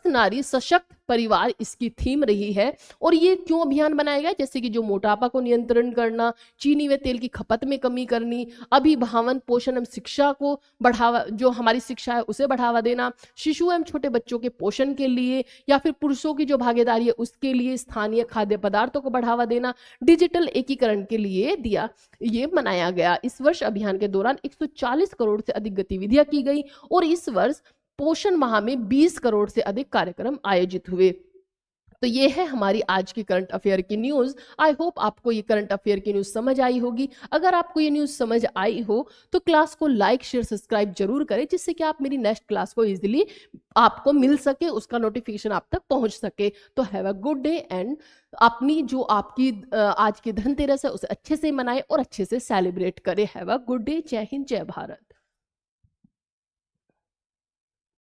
नारी सशक्त परिवार, इसकी थीम रही है। और ये क्यों अभियान बनाया गया, जैसे कि जो मोटापा को नियंत्रण करना, चीनी व तेल की खपत में कमी करनी, अभिभावन, पोषण एवं शिक्षा को बढ़ावा, जो हमारी शिक्षा है उसे बढ़ावा देना, शिशु एवं छोटे बच्चों के पोषण के लिए या फिर पुरुषों की जो भागीदारी है उसके लिए, स्थानीय खाद्य पदार्थों को बढ़ावा देना, डिजिटल एकीकरण के लिए ये मनाया गया। इस वर्ष अभियान के दौरान 140 करोड़ से अधिक गतिविधियां की गई और इस वर्ष पोषण माह में 20 करोड़ से अधिक कार्यक्रम आयोजित हुए। तो ये है हमारी आज की करंट अफेयर की न्यूज। आई होप आपको ये करंट अफेयर की न्यूज समझ आई होगी। अगर आपको ये न्यूज समझ आई हो तो क्लास को लाइक, शेयर, सब्सक्राइब जरूर करें, जिससे कि आप मेरी नेक्स्ट क्लास को इजीली आपको मिल सके, उसका नोटिफिकेशन आप तक पहुंच सके। तो have a good day and अपनी जो आपकी आज की धनतेरस है उसे अच्छे से मनाएं और अच्छे से सेलिब्रेट करें। Have a good day. जय हिंद, जय भारत।